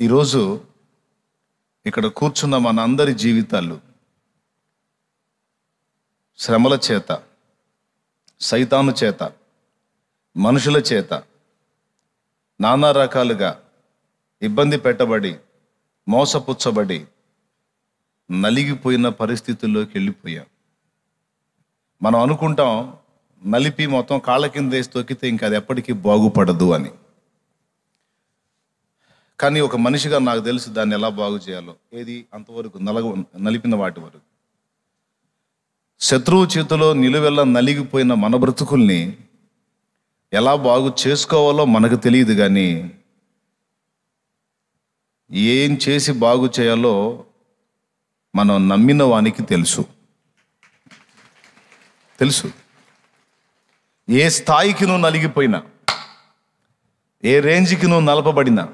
ఈరోజు ఇక్కడ కూర్చున్న మనందరి జీవితాలు శ్రమల చేత, సైతాను చేత, మనుషుల చేత నానా రకాలుగా ఇబ్బంది పెట్టబడి, మోసపుచ్చబడి, నలిగిపోయిన పరిస్థితుల్లోకి వెళ్ళిపోయాం. మనం అనుకుంటాం నలిపి మొత్తం కాళ్ళ కింద వేసి తొక్కితే ఇంకా అది ఎప్పటికీ బాగుపడదు అని. కానీ ఒక మనిషిగా నాకు తెలుసు దాన్ని ఎలా బాగు చేయాలో. ఏది అంతవరకు నలిపిన వాటి వరకు. శత్రువు చేతిలో నిలువెల్లా నలిగిపోయిన మన బ్రతుకుల్ని ఎలా బాగు చేసుకోవాలో మనకు తెలియదు, కానీ ఏం చేసి బాగు చేయాలో మనం నమ్మిన వానికి తెలుసు. ఏ స్థాయికి నువ్వు నలిగిపోయినా, ఏ రేంజ్కి నువ్వు నలపబడినా,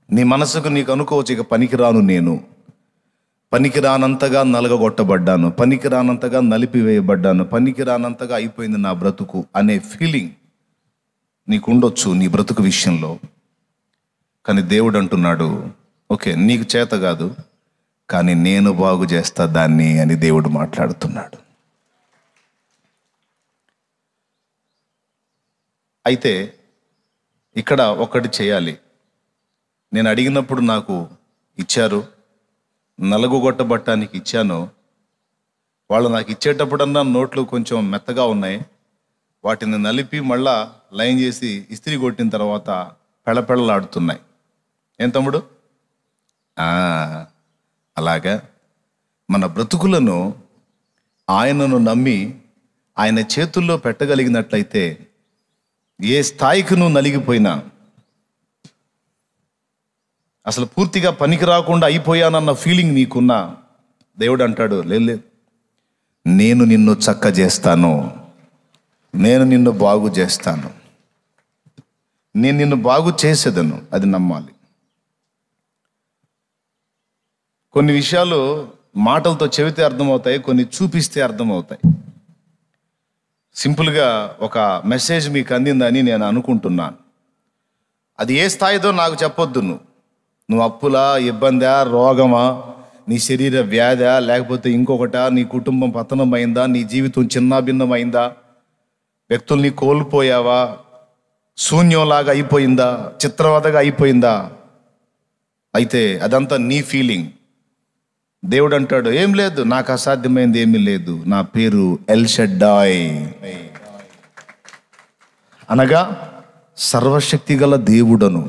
నీ మనసుకు నీకు అనుకోవచ్చు, ఇక పనికిరాను, నేను పనికిరానంతగా నలగగొట్టబడ్డాను, పనికిరానంతగా నలిపివేయబడ్డాను, పనికిరానంతగా అయిపోయింది నా బ్రతుకు అనే ఫీలింగ్ నీకు ఉండొచ్చు నీ బ్రతుకు విషయంలో. కానీ దేవుడు అంటున్నాడు, ఓకే నీకు చేత కాదు, కానీ నేను బాగు చేస్తా దాన్ని అని దేవుడు మాట్లాడుతున్నాడు. అయితే ఇక్కడ ఒకటి చేయాలి. నేను అడిగినప్పుడు నాకు ఇచ్చారు, నలుగుగొట్టబట్టానికి ఇచ్చాను. వాళ్ళు నాకు ఇచ్చేటప్పుడన్నా నోట్లు కొంచెం మెత్తగా ఉన్నాయి, వాటిని నలిపి మళ్ళా లైన్ చేసి ఇస్త్రీ కొట్టిన తర్వాత పెళ్ళపెళ్ళలాడుతున్నాయి. ఏం తమ్ముడు? అలాగా మన బ్రతుకులను ఆయనను నమ్మి ఆయన చేతుల్లో పెట్టగలిగినట్లయితే ఏ స్థాయికి నువ్వు నలిగిపోయినా, అసలు పూర్తిగా పనికి రాకుండా అయిపోయానన్న ఫీలింగ్ నీకున్నా, దేవుడు అంటాడు, లేదు నేను నిన్ను చక్క చేస్తాను, నేను నిన్ను బాగు చేస్తాను, నేను నిన్ను బాగు చేసేదను. అది నమ్మాలి. కొన్ని విషయాలు మాటలతో చెబితే అర్థమవుతాయి, కొన్ని చూపిస్తే అర్థమవుతాయి. సింపుల్గా ఒక మెసేజ్ మీకు అందిందని నేను అనుకుంటున్నాను. అది ఏ స్థాయిదో నాకు చెప్పొద్దు. నువ్వు అప్పులా, ఇబ్బందా, రోగమా, నీ శరీర వ్యాధా, లేకపోతే ఇంకొకట, నీ కుటుంబం పతనం అయిందా, నీ జీవితం చిన్నాభిన్నమైందా, వ్యక్తుల్ని కోల్పోయావా, శూన్యంలాగా అయిపోయిందా, చిత్రవదగా అయిపోయిందా, అయితే అదంతా నీ ఫీలింగ్. దేవుడు అంటాడు, ఏం లేదు, నాకు అసాధ్యమైంది ఏమీ లేదు, నా పేరు ఎల్ షడ్డాయ్, అనగా సర్వశక్తి గల దేవుడను.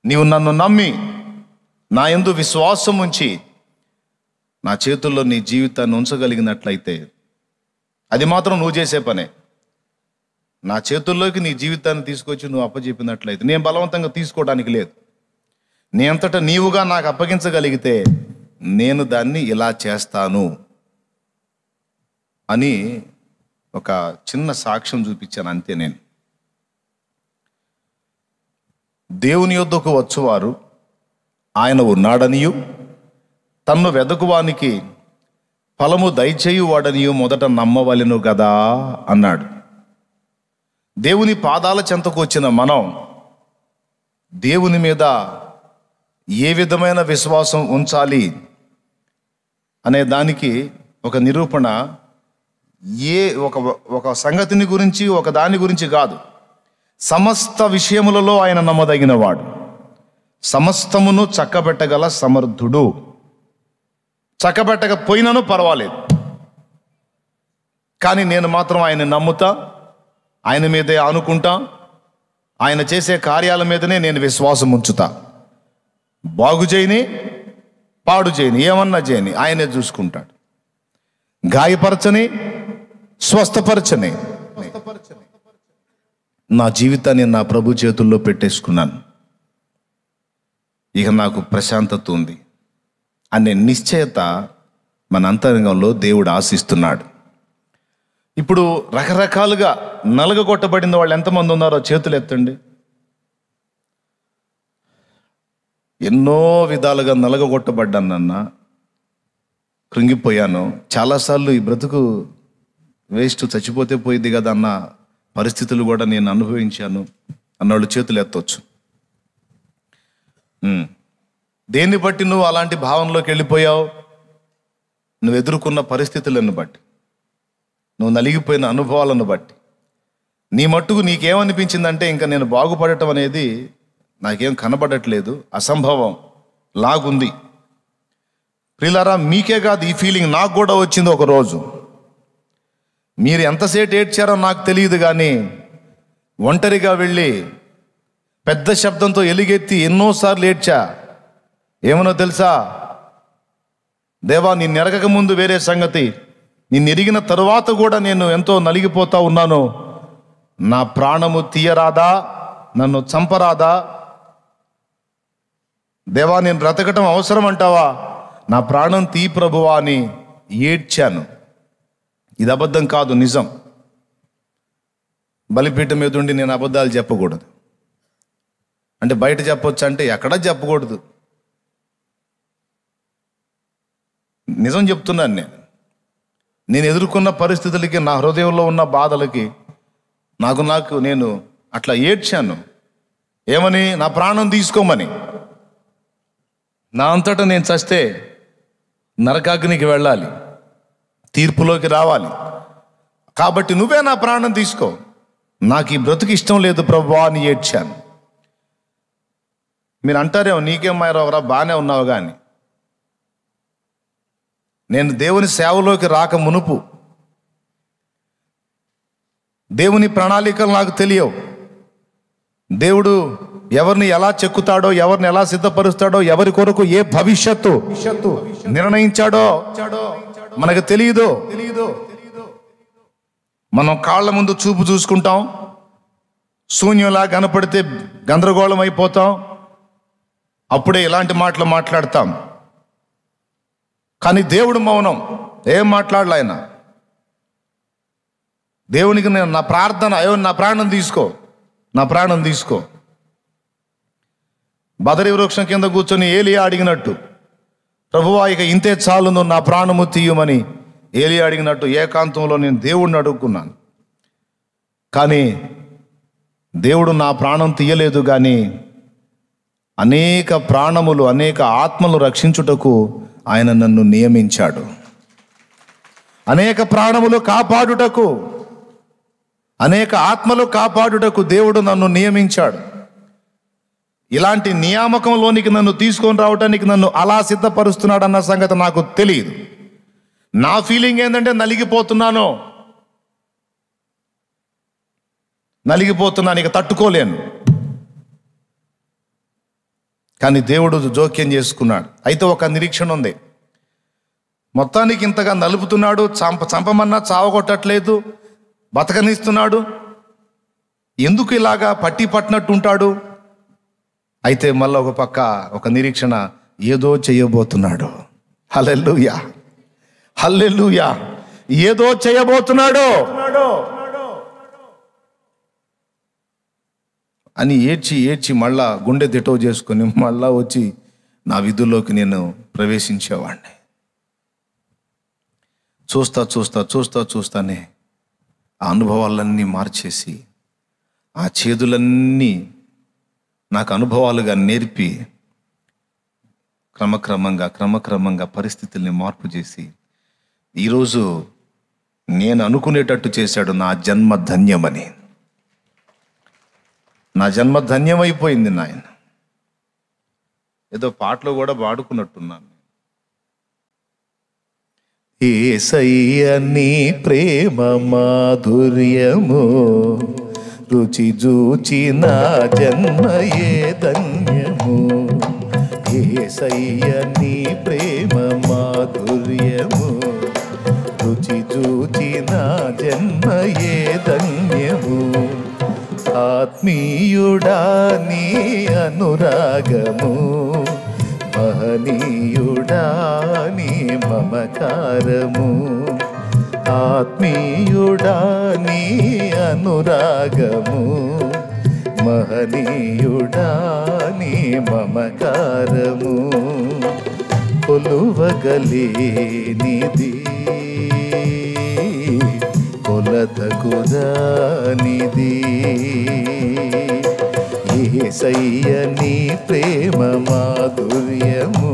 నీవు నన్ను నమ్మి నా యందు విశ్వాసం ఉంచి నా చేతుల్లో నీ జీవితాన్ని ఉంచగలిగినట్లయితే, అది మాత్రం నువ్వు చేసే పనే. నా చేతుల్లోకి నీ జీవితాన్ని తీసుకొచ్చి నువ్వు అప్పచెప్పినట్లయితే, నేను బలవంతంగా తీసుకోవడానికి లేదు, నీ అంతటా నీవుగా నాకు అప్పగించగలిగితే నేను దాన్ని ఇలా చేస్తాను అని ఒక చిన్న సాక్ష్యం చూపించాను, అంతే. నేను దేవుని యొద్దకు వచ్చువారు ఆయన ఉన్నాడనియు, తన్ను వెదకువానికి ఫలము దయచేయువాడనియు మొదట నమ్మవలెను కదా అన్నాడు. దేవుని పాదాల చెంతకు వచ్చిన మనం దేవుని మీద ఏ విధమైన విశ్వాసం ఉంచాలి అనే దానికి ఒక నిరూపణ, ఒక సంగతిని గురించి, ఒక దాని గురించి కాదు, సమస్త విషయములలో ఆయన నమ్మదగిన వాడు, సమస్తమును చక్కబెట్టగల సమర్థుడు. చక్కబెట్టకపోయినను పర్వాలేదు, కానీ నేను మాత్రం ఆయన నమ్ముతా, ఆయన మీదే ఆనుకుంటా, ఆయన చేసే కార్యాల మీదనే నేను విశ్వాసం ఉంచుతా. బాగు చేయని, పాడు చేయని, ఏమన్నా చేయని ఆయనే చూసుకుంటాడు. గాయపరచని, స్వస్థపరచని, నా జీవితాన్ని నా ప్రభు చేతుల్లో పెట్టేసుకున్నాను, ఇక నాకు ప్రశాంతత ఉంది అనే నిశ్చయత మన అంతరంగంలో దేవుడు ఆశిస్తున్నాడు. ఇప్పుడు రకరకాలుగా నలగగొట్టబడిన వాళ్ళు ఎంతమంది ఉన్నారో చేతులు ఎత్తండి. ఎన్నో విధాలుగా నలగగొట్టబడ్డానన్నా, కృంగిపోయాను, చాలాసార్లు ఈ బ్రతుకు వేస్ట్, చచ్చిపోతే పోయింది కదా అన్న పరిస్థితులు కూడా నేను అనుభవించాను అన్నవాళ్ళు చేతులు ఎత్తవచ్చు. దేన్ని బట్టి నువ్వు అలాంటి భావనలోకి వెళ్ళిపోయావు? నువ్వు ఎదుర్కొన్న పరిస్థితులను బట్టి, నువ్వు నలిగిపోయిన అనుభవాలను బట్టి. నీ మట్టుకు నీకేమనిపించిందంటే ఇంకా నేను బాగుపడటం అనేది నాకేం కనబడట్లేదు, అసంభవం లాగుంది. ప్రియులారా, మీకే కాదు ఈ ఫీలింగ్, నాకు కూడా వచ్చింది ఒకరోజు. మీరు ఎంతసేపు ఏడ్చారో నాకు తెలియదు, కానీ ఒంటరిగా వెళ్ళి పెద్ద శబ్దంతో ఎలుగెత్తి ఎన్నోసార్లు ఏడ్చా. ఏమనో తెలుసా? దేవా, నిన్ను ఎరగక ముందు వేరే సంగతి, నిన్ను ఎరిగిన తరువాత కూడా నేను ఎంతో నలిగిపోతా ఉన్నాను. నా ప్రాణము తీయరాదా? నన్ను చంపరాదా? దేవా, నేను బ్రతకటం అవసరం అంటావా? నా ప్రాణం తీ ప్రభువా అని ఏడ్చాను. ఇది అబద్ధం కాదు, నిజం. బలిపీఠం మీద ఉండి నేను అబద్ధాలు చెప్పకూడదు అంటే బయట చెప్పొచ్చు అంటే ఎక్కడా చెప్పకూడదు. నిజం చెప్తున్నాను. నేను ఎదుర్కొన్న పరిస్థితులకి, నా హృదయంలో ఉన్న బాధలకి నాకు నేను అట్లా ఏడ్చాను. ఏమని? నా ప్రాణం తీసుకోమని. నా అంతటా నేను చస్తే నరకాగ్నికి వెళ్ళాలి, తీర్పులోకి రావాలి. కాబట్టి నువ్వే నా ప్రాణం తీసుకో, నాకు ఈ బ్రతుకు ఇష్టం లేదు ప్రభువా అని ఏడ్చాను. మీరు అంటారేమో, నీకేం మాయరావురా, బాగానే ఉన్నావు. కానీ నేను దేవుని సేవలోకి రాక మునుపు దేవుని ప్రణాళికలు నాకు తెలియవు. దేవుడు ఎవరిని ఎలా చెక్కుతాడో, ఎవరిని ఎలా సిద్ధపరుస్తాడో, ఎవరి కొరకు ఏ భవిష్యత్తు నిర్ణయించాడో మనకు తెలియదు. మనం కాళ్ళ ముందు చూపు చూసుకుంటాం, శూన్యంలా కనపడితే గందరగోళం అయిపోతాం, అప్పుడే ఇలాంటి మాటలు మాట్లాడతాం. కానీ దేవుడు మౌనం, ఏం మాట్లాడలే ఆయన. దేవునికి నేను నా ప్రార్థన, అయ్యో నా ప్రాణం తీసుకో, నా ప్రాణం తీసుకో. బదరి వృక్షం కింద కూర్చొని ఏలియా అడిగినట్టు, ప్రభువా ఇక ఇంతే చాలును, నా ప్రాణము తీయమని ఏలియా అడిగినట్టు ఏకాంతంలో నేను దేవుడిని అడుగుకున్నాను. కానీ దేవుడు నా ప్రాణం తీయలేదు, కానీ అనేక ప్రాణములు, అనేక ఆత్మలు రక్షించుటకు ఆయన నన్ను నియమించాడు. అనేక ప్రాణములు కాపాడుటకు, అనేక ఆత్మలు కాపాడుటకు దేవుడు నన్ను నియమించాడు. ఇలాంటి నియామకంలోనికి నన్ను తీసుకొని రావడానికి నన్ను అలా సిద్ధపరుస్తున్నాడు అన్న సంగతి నాకు తెలియదు. నా ఫీలింగ్ ఏంటంటే నలిగిపోతున్నాను, ఇక తట్టుకోలేను. కానీ దేవుడు జోక్యం చేసుకున్నాడు. అయితే ఒక నిరీక్షణ ఉంది. మొత్తానికి ఇంతగా నలుపుతున్నాడు, చంపమన్నా చావగొట్టట్లేదు, బతకనిస్తున్నాడు. ఎందుకు ఇలాగా పట్టి పట్టినట్టు ఉంటాడు? అయితే మళ్ళీ ఒక పక్క ఒక నిరీక్షణ, ఏదో చేయబోతున్నాడు. హల్లెలూయా, హల్లెలూయా. ఏదో చేయబోతున్నాడు అని ఏడ్చి మళ్ళా గుండె దిటో చేసుకొని మళ్ళా వచ్చి నా విధుల్లోకి నేను ప్రవేశించేవాడిని. చూస్తానే ఆ అనుభవాలన్నీ మార్చేసి, ఆ చేదులన్నీ నాకు అనుభవాలుగా నేర్పి క్రమక్రమంగా పరిస్థితుల్ని మార్పు చేసి ఈరోజు నేను అనుకునేటట్టు చేశాడు. నా జన్మ ధన్యమని, నా జన్మ ధన్యమైపోయింది నాయన. ఏదో పాటలో కూడా పాడుకున్నట్టున్నాను. యేసయ్య నీ ప్రేమ మాధుర్యము రుచి జూచి నా జన్మయే ధన్యము. యేసయ్య నీ ప్రేమ మాధుర్యము రుచి జూచి నా జన్మయే ధన్యము. ఆత్మీయుడా నీ అనురాగము, మహనీయుడా నీ మమకారము. ఆత్మీయుడా నీ అనురాగము, మహనీయుడా నీ మమకారము. కొలువగలేనిది కొలతకురానిది యేసయ్య నీ ప్రేమ మాధుర్యము,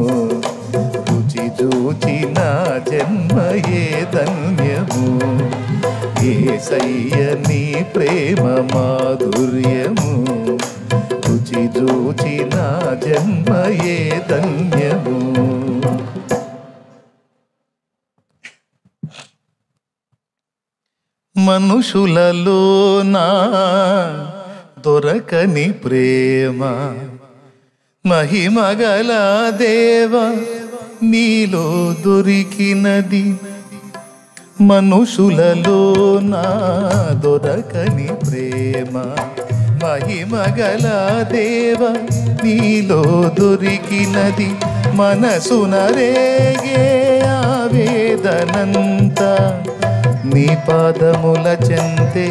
రుచి చూచి నా జన్మయే ధన్యము. యేసయ్య నీ ప్రేమ మాధుర్యము, రుచి చూచి నా జన్మయే ధన్యము. మనుషులలోనా దొరకని ప్రేమ, మహిమగల దేవ నీలో దొరికినది. మనుషులలోనా దొరకని ప్రేమ, మహిమగల దేవ నీలో దొరికినది. మనసున రేగే ఆవేదనంతా నీ పాదముల చెంతే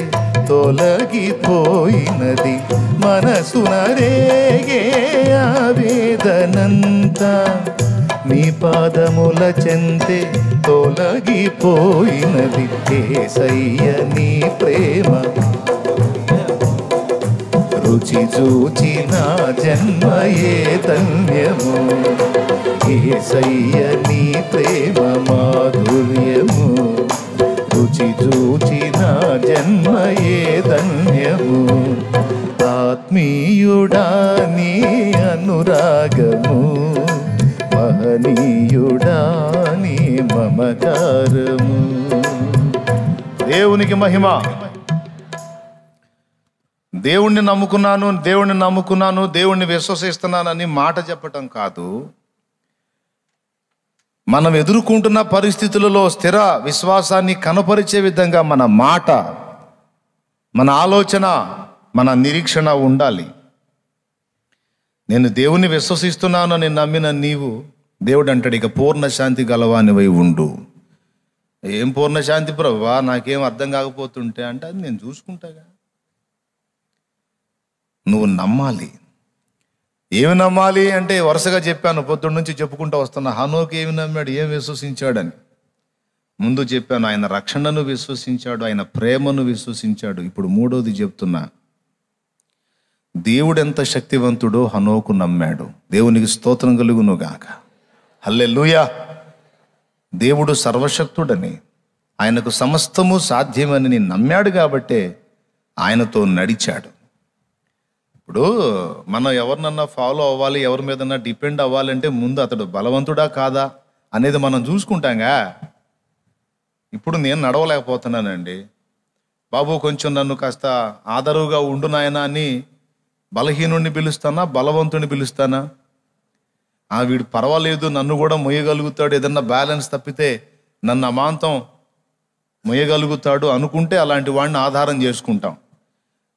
తొలగిపోయినది. మనసున రేగే ఆవేదనంతా నీ పాదముల చెంతే తొలగిపోయినది. యేసయ్య నీ ప్రేమ రుచి చూచి నా జన్మయే ధన్యము. యేసయ్య నీ ప్రేమ మాధుర్యము, రుచి చూచి నా జన్మయే ధన్యము. ఆత్మీయుడా నీ అనురాగము, మహనీయుడా నీ మమకారము. దేవునికి మహిమ. దేవుణ్ణి నమ్ముకున్నాను, దేవుణ్ణి నమ్ముకున్నాను, దేవుణ్ణి విశ్వసిస్తున్నానని మాట చెప్పటం కాదు. మనం ఎదుర్కొంటున్న పరిస్థితులలో స్థిర విశ్వాసాన్ని కనపరిచే విధంగా మన మాట, మన ఆలోచన, మన నిరీక్షణ ఉండాలి. నేను దేవుణ్ణి విశ్వసిస్తున్నానని నమ్మిన నీవు, దేవుడు అంటాడు ఇక పూర్ణ శాంతి గలవానివై ఉండు. ఏం పూర్ణ శాంతి ప్రభువా, నాకేం అర్థం కాకపోతుంటే అంటే అది నేను చూసుకుంటాగా. నువ్వు నమ్మాలి. ఏమి నమ్మాలి అంటే వరుసగా చెప్పాను, పొద్దున్న నుంచి చెప్పుకుంటూ వస్తున్నా. హనోకు ఏమి నమ్మాడు, ఏం విశ్వసించాడని ముందు చెప్పాను. ఆయన రక్షణను విశ్వసించాడు, ఆయన ప్రేమను విశ్వసించాడు. ఇప్పుడు మూడోది చెప్తున్నా, దేవుడు ఎంత శక్తివంతుడో హనోకు నమ్మాడు. దేవునికి స్తోత్రం కలుగును గాక. హల్లెలూయా. దేవుడు సర్వశక్తుడని, ఆయనకు సమస్తము సాధ్యమని నమ్మాడు కాబట్టే ఆయనతో నడిచాడు. ఇప్పుడు మనం ఎవరినన్నా ఫాలో అవ్వాలి, ఎవరి మీదన్నా డిపెండ్ అవ్వాలంటే ముందు అతడు బలవంతుడా కాదా అనేది మనం చూసుకుంటాంగా. ఇప్పుడు నేను నడవలేకపోతున్నానండి బాబు, కొంచెం నన్ను కాస్త ఆదరువుగా ఉండు నాయనా అని బలహీనుడిని పిలుస్తానా, బలవంతుడిని పిలుస్తానా? వీడు పర్వాలేదు, నన్ను కూడా మొయ్యగలుగుతాడు, ఏదన్నా బ్యాలెన్స్ తప్పితే నన్ను అమాంతం మొయ్యగలుగుతాడు అనుకుంటే అలాంటి వాడిని ఆధారం చేసుకుంటాం.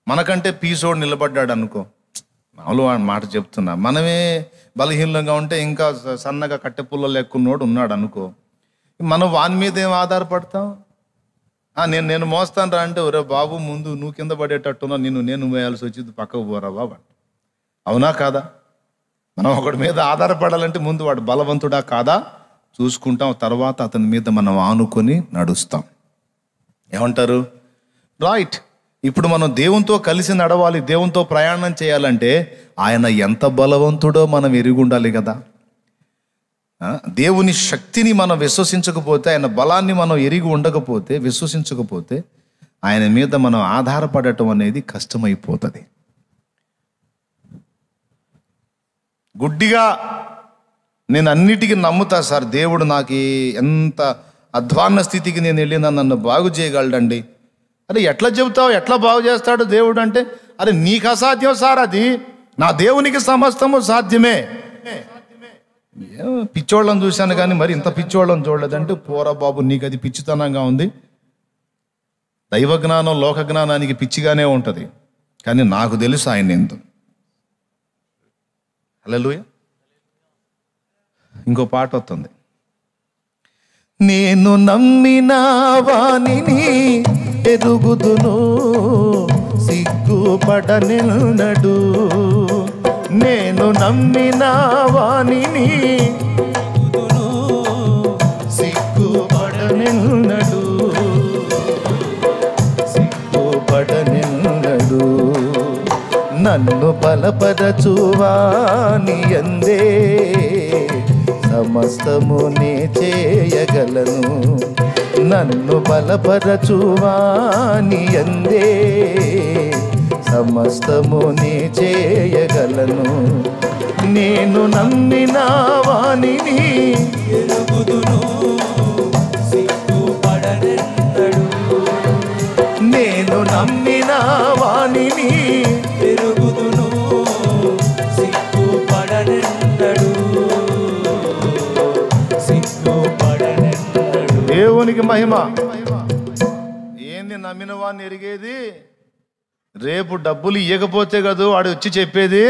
మనకంటే పీసోడు నిలబడ్డాడు అనుకో, మామూలు మాట చెప్తున్నా, మనమే బలహీనంగా ఉంటే ఇంకా సన్నగా కట్టెపుల్ల లెక్కున్నోడు ఉన్నాడు అనుకో, మనం వాని మీద ఏం ఆధారపడతాం? నేను మోస్తాను రా అంటే, ఒరే బాబు ముందు నువ్వు కింద పడేటట్టున్నా, నేను వేయాల్సి వచ్చింది, పక్కకు పోరా బాబు. అవునా కాదా? మనం ఒకటి మీద ఆధారపడాలంటే ముందు వాడు బలవంతుడా కాదా చూసుకుంటాం, తర్వాత అతని మీద మనం ఆనుకొని నడుస్తాం. ఏమంటారు? రైట్. ఇప్పుడు మనం దేవునితో కలిసి నడవాలి, దేవునితో ప్రయాణం చేయాలంటే ఆయన ఎంత బలవంతుడో మనం ఎరిగి ఉండాలి కదా. దేవుని శక్తిని మనం విశ్వసించకపోతే, ఆయన బలాన్ని మనం ఎరిగి ఉండకపోతే, విశ్వసించకపోతే ఆయన మీద మనం ఆధారపడటం అనేది కష్టమైపోతుంది. గుడ్డిగా నేను అన్నిటికీ నమ్ముతా సార్, దేవుడు నాకు ఎంత అధ్వాన్న స్థితికి నేను వెళ్ళినా నన్ను బాగు చేయగలడండి. అరే ఎట్లా చెబుతావు, ఎట్లా బాగు చేస్తాడు దేవుడు అంటే, అరే నీకు అసాధ్యం సార్, అది నా దేవునికి సమస్తము సాధ్యమే. పిచ్చోళ్ళని చూశాను కానీ మరి ఇంత పిచ్చోళ్ళని చూడలేదంటే, పోరా బాబు నీకు అది పిచ్చితనంగా ఉంది. దైవ జ్ఞానం లోక జ్ఞానానికి పిచ్చిగానే ఉంటుంది, కానీ నాకు తెలుసు ఆయన ఎందు. హల్లెలూయా. ఇంకో పాట వస్తుంది, నేను నమ్మిన వానిని ఎరుగుదును, సిగ్గుపడనెన్నడు. నేను నమ్మిన వానిని సిగ్గుపడనెన్నడు, సిగ్గుపడనెన్నడు. నన్ను బలపరచువాని యందే సమస్తము నే చేయగలను. నన్ను బలపరచువాని యందే సమస్తము నే చేయగలను. నేను నమ్మిన వానిని ఎరుగుదును, సిగ్గుపడనెన్నడు. నేను నమ్మిన వానిని ఎరుగుదును, సిగ్గుపడనెన్నడు, సిగ్గుపడనెన్నడు. దేవునికి మహిమ. ఏంది నమ్మిన వాడిని ఎరిగేది? రేపు డబ్బులు ఇవ్వకపోతే కదా వాడు వచ్చి చెప్పేది.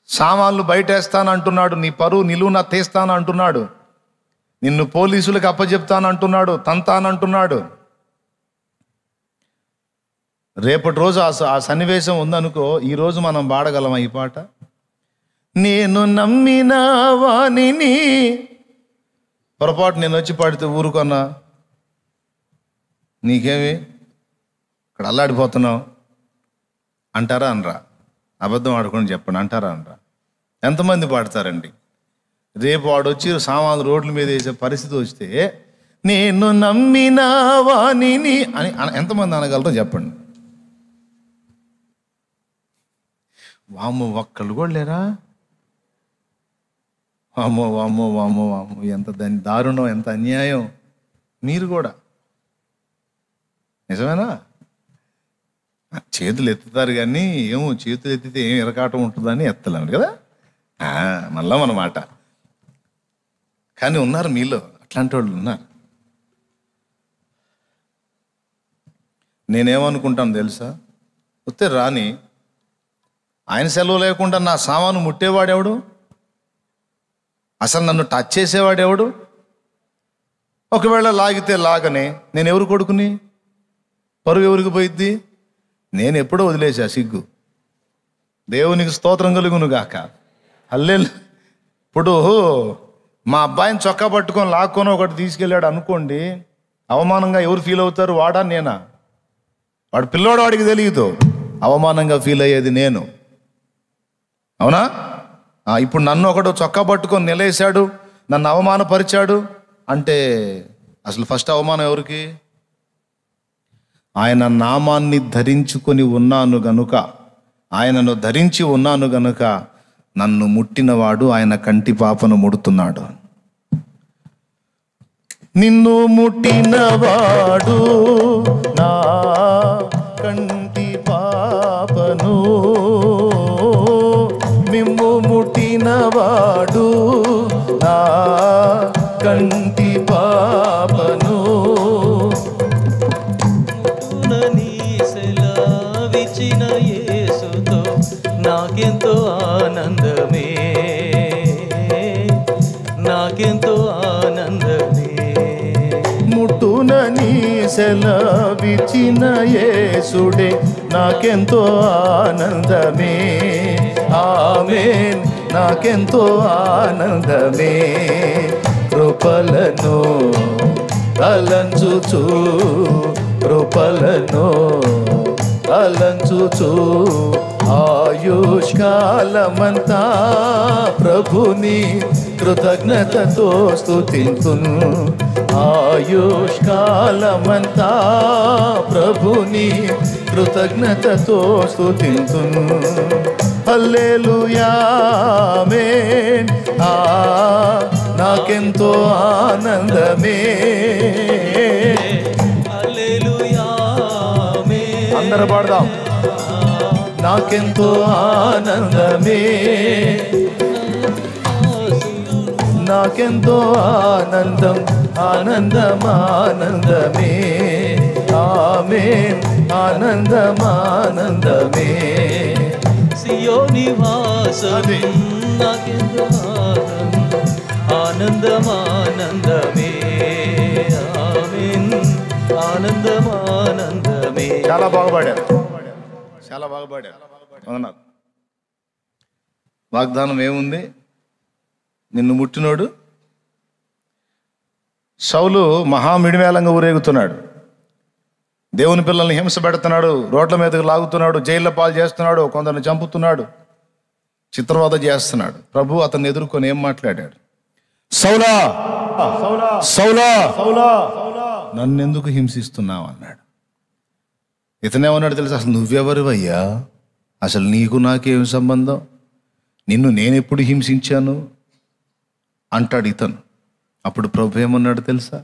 సామాన్లు బయటేస్తానంటున్నాడు, నీ పరువు నిలువున తీస్తానంటున్నాడు, నిన్ను పోలీసులకు అప్పచెప్తానంటున్నాడు, తంతానంటున్నాడు. రేపటి రోజు ఆ సన్నివేశం ఉందనుకో, ఈరోజు మనం పాడగలమా ఈ పాట? నేను నమ్మిన వానిని. పొరపాటు నేను వచ్చి పాడితే ఊరుకున్నా, నీకేమి ఇక్కడ అల్లాడిపోతున్నావు అంటారా అనరా? అబద్ధం ఆడుకొని చెప్పండి, అంటారా అనరా? ఎంతమంది పాడతారండి? రేపు వాడు వచ్చి సామాన్లు రోడ్ల మీద వేసే పరిస్థితి వస్తే నేను నమ్మిన వానిని అని ఎంతమంది అనగలరో చెప్పండి. వామ్మో, ఒక్కళ్ళు కూడా లేరా? వామ్మో వామ్మో వామ్మో వామ్మో, ఎంత దారుణం, ఎంత అన్యాయం. మీరు కూడా నిజమేనా? చేతులు ఎత్తుతారు కానీ ఏమో చేతులు ఎత్తితే ఏం ఇరకాటం ఉంటుందని ఎత్తలేను కదా, మళ్ళా మన మాట. కానీ ఉన్నారు మీలో అట్లాంటి వాళ్ళు ఉన్నారు. నేనేమనుకుంటాను తెలుసా? వస్తే రాని, ఆయన సెలవు లేకుండా నా సామాను ముట్టేవాడెవడు? అసలు నన్ను టచ్ చేసేవాడెవడు? ఒకవేళ లాగితే లాగనే నేను ఎవరు కొడుకుని? పరువు ఎవరికి పోయిద్ది? నేను ఎప్పుడో వదిలేసా సిగ్గు. దేవునికి స్తోత్రం కలుగును గాక. హల్లెలూయా. ఇప్పుడు మా అబ్బాయిని చొక్కా పట్టుకొని లాక్కొని ఒకటి తీసుకెళ్ళాడు అనుకోండి, అవమానంగా ఎవరు ఫీల్ అవుతారు? వాడా నేనా? వాడు పిల్లోడు, వాడికి తెలియదు. అవమానంగా ఫీల్ అయ్యేది నేను, అవునా? ఇప్పుడు నన్ను ఒకడు చొక్కా పట్టుకొని నిలేశాడు, నన్ను అవమానపరిచాడు అంటే అసలు ఫస్ట్ అవమానం ఎవరికి? ఆయన నామాన్ని ధరించుకొని ఉన్నాను గనుక, ఆయనను ధరించి ఉన్నాను గనుక నన్ను ముట్టినవాడు ఆయన కంటి పాపను ముడుతున్నాడు. నిన్ను ముట్టినవాడు నా కంటి పాపను, మిమ్ము ముట్టినవాడు నా కంటి పాపను. సెలవిచ్చిన యేసుతో నాకెంతో ఆనందమే, నాకెంతో ఆనందమే. ముట్టునని సెలవిచ్చిన యేసుడే నాకెంతో ఆనందమే. ఆమేన్, నాకెంతో ఆనందమే. కృపలను తలంచుచు, కృపలను తలంచుచు ఆయుష్కాలమంతా ప్రభుని కృతజ్ఞతతో స్తుతింతును. ఆయుష్కాలమంతా ప్రభుని కృతజ్ఞతతో స్తుతింతును. హల్లెలూయా ఆమేన్. నాకెంతో ఆనందమే. హల్లెలూయా ఆమేన్. అందరూ పాడదాం. నాకెంతో ఆనందమే, నాకెంతో ఆనందం, ఆనందం ఆనందమే. ఆమేన్, ఆనందం ఆనందమే. సియోని వాసం నాకెంతో ఆనందం ఆనందమే. ఆమేన్, ఆనందం ఆనందమే. చాలా బాగా పాడారు, చాలా బాగా పాడారు. అవునా? వాగ్దానం ఏముంది? నిన్ను ముట్టినోడు. సౌలు మహామిడిమేళంగా ఊరేగుతున్నాడు. దేవుని పిల్లల్ని హింస పెడుతున్నాడు, రోడ్ల మీదకి లాగుతున్నాడు, జైళ్ళ పాలు చేస్తున్నాడు, కొందరిని చంపుతున్నాడు, చిత్రవద చేస్తున్నాడు. ప్రభు అతన్ని ఎదుర్కొని ఏం మాట్లాడాడు? సౌలా సౌలా నన్నెందుకు హింసిస్తున్నావు అన్నాడు. ఇతనేమన్నాడు తెలుసు? అసలు నువ్వెవరివయ్యా? అసలు నీకు నాకేం సంబంధం? నిన్ను నేనెప్పుడు హింసించాను అంటాడు ఇతను. అప్పుడు ప్రభు ఏమన్నాడు తెలుసా?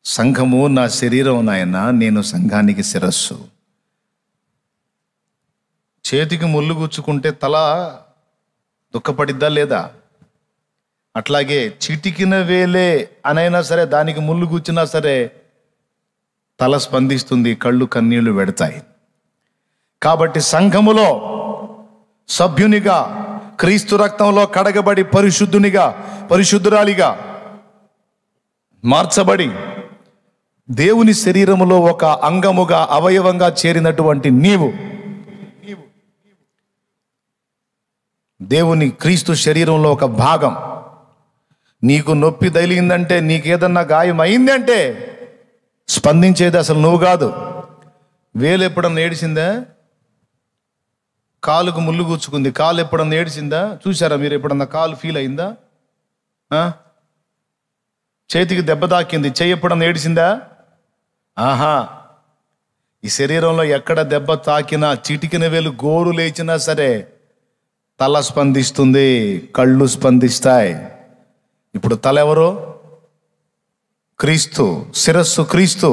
సంఘము నా శరీరం నాయన, నేను సంఘానికి శిరస్సు. చేతికి ముళ్ళు గుచ్చుకుంటే తల దుఃఖపడిద్దా లేదా? అట్లాగే చిటికిన వేలే అనైనా సరే, దానికి ముళ్ళు గుచ్చినా సరే తల స్పందిస్తుంది, కళ్ళు కన్నీళ్లు పెడతాయి. కాబట్టి సంఘములో సభ్యునిగా, క్రీస్తు రక్తంలో కడగబడి పరిశుద్ధురాలిగా మార్చబడి దేవుని శరీరములో ఒక అంగముగా, అవయవంగా చేరినటువంటి నీవు దేవుని క్రీస్తు శరీరంలో ఒక భాగం. నీకు నొప్పి తగిలిందంటే, నీకేదన్నా గాయం అయిందంటే స్పందించేది అసలు నువ్వు కాదు. వేలు ఎప్పుడన్నా ఏడిసిందా? కాలుకు ముళ్ళు కూర్చుకుంది, కాలు ఎప్పుడన్నా ఏడిసిందా? చూసారా మీరు? ఎప్పుడన్నా కాలు ఫీల్ అయిందా? చేతికి దెబ్బ తాకింది, చెయ్యి ఎప్పుడన్నా ఏడిసిందా? ఆహా. ఈ శరీరంలో ఎక్కడ దెబ్బ తాకినా, చిటికిన వేలు గోరు లేచినా సరే తల స్పందిస్తుంది, కళ్ళు స్పందిస్తాయి. ఇప్పుడు తల ఎవరు? క్రీస్తు, శిరస్సు క్రీస్తు,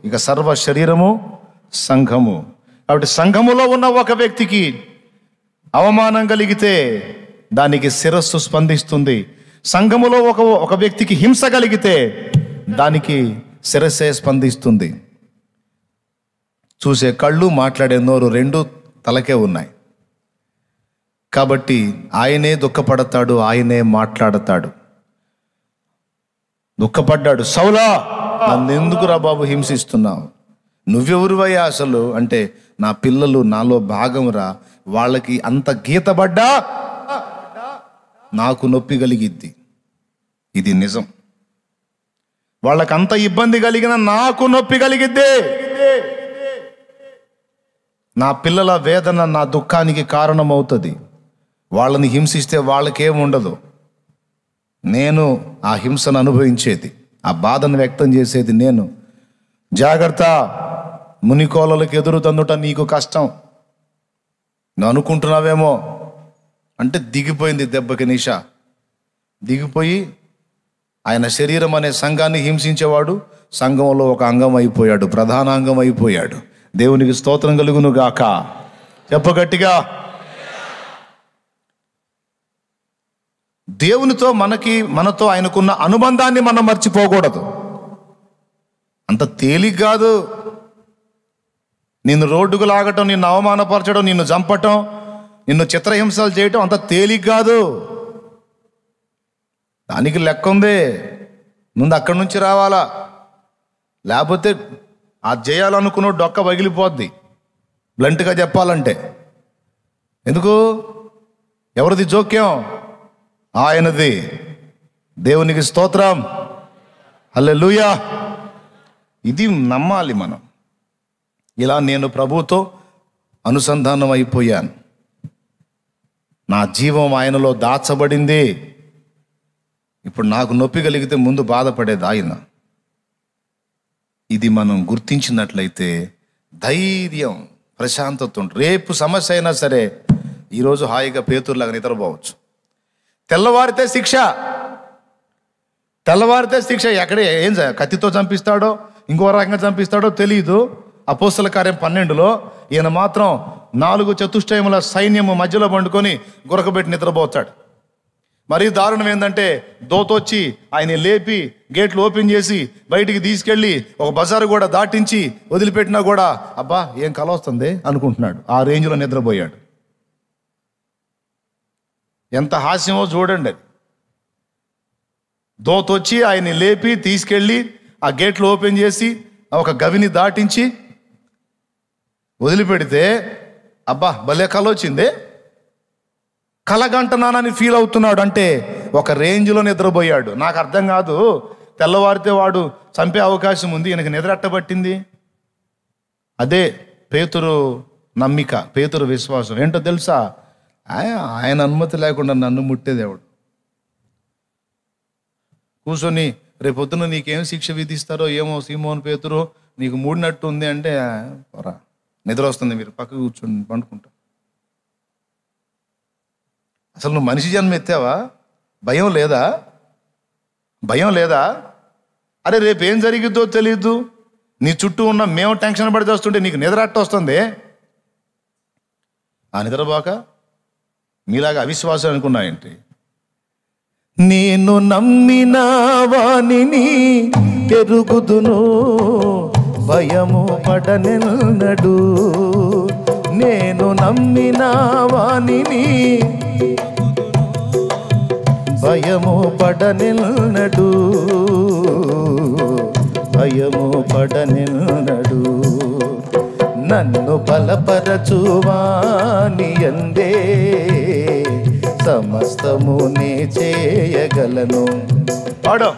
ఇక సర్వ శరీరము సంఘము. కాబట్టి సంఘములో ఉన్న ఒక వ్యక్తికి అవమానం కలిగితే దానికి శిరస్సు స్పందిస్తుంది. సంఘములో ఒక వ్యక్తికి హింస కలిగితే దానికి శిరస్సే స్పందిస్తుంది. చూసే కళ్ళు, మాట్లాడే నోరు రెండు తలకే ఉన్నాయి. కాబట్టి ఆయనే దుఃఖపడతాడు, ఆయనే మాట్లాడతాడు. దుఃఖపడ్డాడు. సౌలా, నన్నెందుకురా బాబు హింసిస్తున్నావు? నువ్వెవరువయ్యా అసలు అంటే, నా పిల్లలు నాలో భాగంరా, వాళ్ళకి అంత గీతబడ్డా నాకు నొప్పి కలిగిద్ది. ఇది నిజం. వాళ్ళకంత ఇబ్బంది కలిగిన నాకు నొప్పి కలిగిద్ది. నా పిల్లల వేదన నా దుఃఖానికి కారణమవుతుంది. వాళ్ళని హింసిస్తే వాళ్ళకేముండదు, నేను ఆ హింసను అనుభవించేది, ఆ బాధను వ్యక్తం చేసేది నేను. జాగ్రత్త, మునికోలలకు ఎదురు తందుట నీకు కష్టం. నువ్వు అనుకుంటున్నావేమో అంటే దిగిపోయింది దెబ్బకి నిష. దిగిపోయి ఆయన శరీరం అనే సంఘాన్ని హింసించేవాడు సంఘంలో ఒక అంగం అయిపోయాడు, ప్రధాన అంగం అయిపోయాడు. దేవునికి స్తోత్రం కలుగును గాక. చెప్పగట్టిగా. దేవునితో మనతో ఆయనకున్న అనుబంధాన్ని మనం మర్చిపోకూడదు. అంత తేలిక కాదు. నిన్ను రోడ్డుకు లాగటం, నిన్ను అవమానపరచడం, నిన్ను చంపటం, నిన్ను చిత్రహింసలు చేయటం అంత తేలిక కాదు. దానికి లెక్క ఉంది. ముందు అక్కడి నుంచి రావాలా, లేకపోతే ఆ చేయాలనుకున్న డొక్క పగిలిపోద్ది. బ్లంట్గా చెప్పాలంటే ఎందుకు? ఎవరిది జోక్యం? ఆయనది. దేవునికి స్తోత్రం. హల్లెలూయా. ఇది నమ్మాలి మనం. ఇలా నేను ప్రభువుతో అనుసంధానం అయిపోయాను, నా జీవం ఆయనలో దాచబడింది. ఇప్పుడు నాకు నొప్పి కలిగితే ముందు బాధపడేది ఆయన. ఇది మనం గుర్తించినట్లయితే ధైర్యం, ప్రశాంతత ఉంటుంది. రేపు సమస్య అయినా సరే ఈరోజు హాయిగా పేతురులాగా నిద్రపోవచ్చు. తెల్లవారితే శిక్ష. ఎక్కడే ఏం కత్తితో చంపిస్తాడో, ఇంకో రకంగా చంపిస్తాడో తెలియదు. అపోస్తల కార్యం 12లో ఈయన మాత్రం 4 చతుష్టయముల సైన్యము మధ్యలో పండుకొని గురకబెట్టి నిద్రపోతాడు. మరీ దారుణం ఏంటంటే, దోతొచ్చి ఆయన లేపి గేట్లు ఓపెన్ చేసి బయటికి తీసుకెళ్ళి ఒక బజారు కూడా దాటించి వదిలిపెట్టినా కూడా అబ్బా ఏం కల వస్తుంది అనుకుంటున్నాడు. ఆ రేంజ్లో నిద్రపోయాడు. ఎంత హాస్యమో చూడండి. దోతొచ్చి ఆయన్ని లేపి తీసుకెళ్ళి ఆ గేట్లు ఓపెన్ చేసి ఒక గవిని దాటించి వదిలిపెడితే అబ్బా భలే కల వచ్చిందే, కలగంటనానని ఫీల్ అవుతున్నాడు. అంటే ఒక రేంజ్లో నిద్రపోయాడు. నాకు అర్థం కాదు, తెల్లవారితే వాడు చంపే అవకాశం ఉంది, ఈయనకి నిద్ర అట్టబట్టింది. అదే పేతురు నమ్మిక, పేతురు విశ్వాసం. ఏంటో తెలుసా? ఆయన అనుమతి లేకుండా నన్ను ముట్టేది ఎవడు? కూర్చొని రేపొద్దున నీకేం శిక్ష విధిస్తారో ఏమో సీమోను పేతురు, నీకు మూడినట్టు ఉంది అంటే పోరా, నిద్ర వస్తుంది, మీరు పక్కకు కూర్చొని పండుకుంటా. అసలు నువ్వు మనిషి జన్మ ఎత్తావా? భయం లేదా? భయం లేదా? అరే రేపు ఏం జరిగిద్దో తెలియదు, నీ చుట్టూ ఉన్న మేము టెన్షన్ పడి వస్తుంటే నీకు నిద్ర అట్ట వస్తుంది. ఆ నిద్రపోక మీలాగా అవిశ్వాసం అనుకున్నాయంటే. నేను నమ్మిన వానిని ఎరుగుదును, భయము పడనెన్నడు. నేను నమ్మిన వానిని భయము పడనెన్నడు, భయము పడనెన్నడు. నన్ను బలపరచువాని యందే సమస్తము నే చేయగలను. పాడు,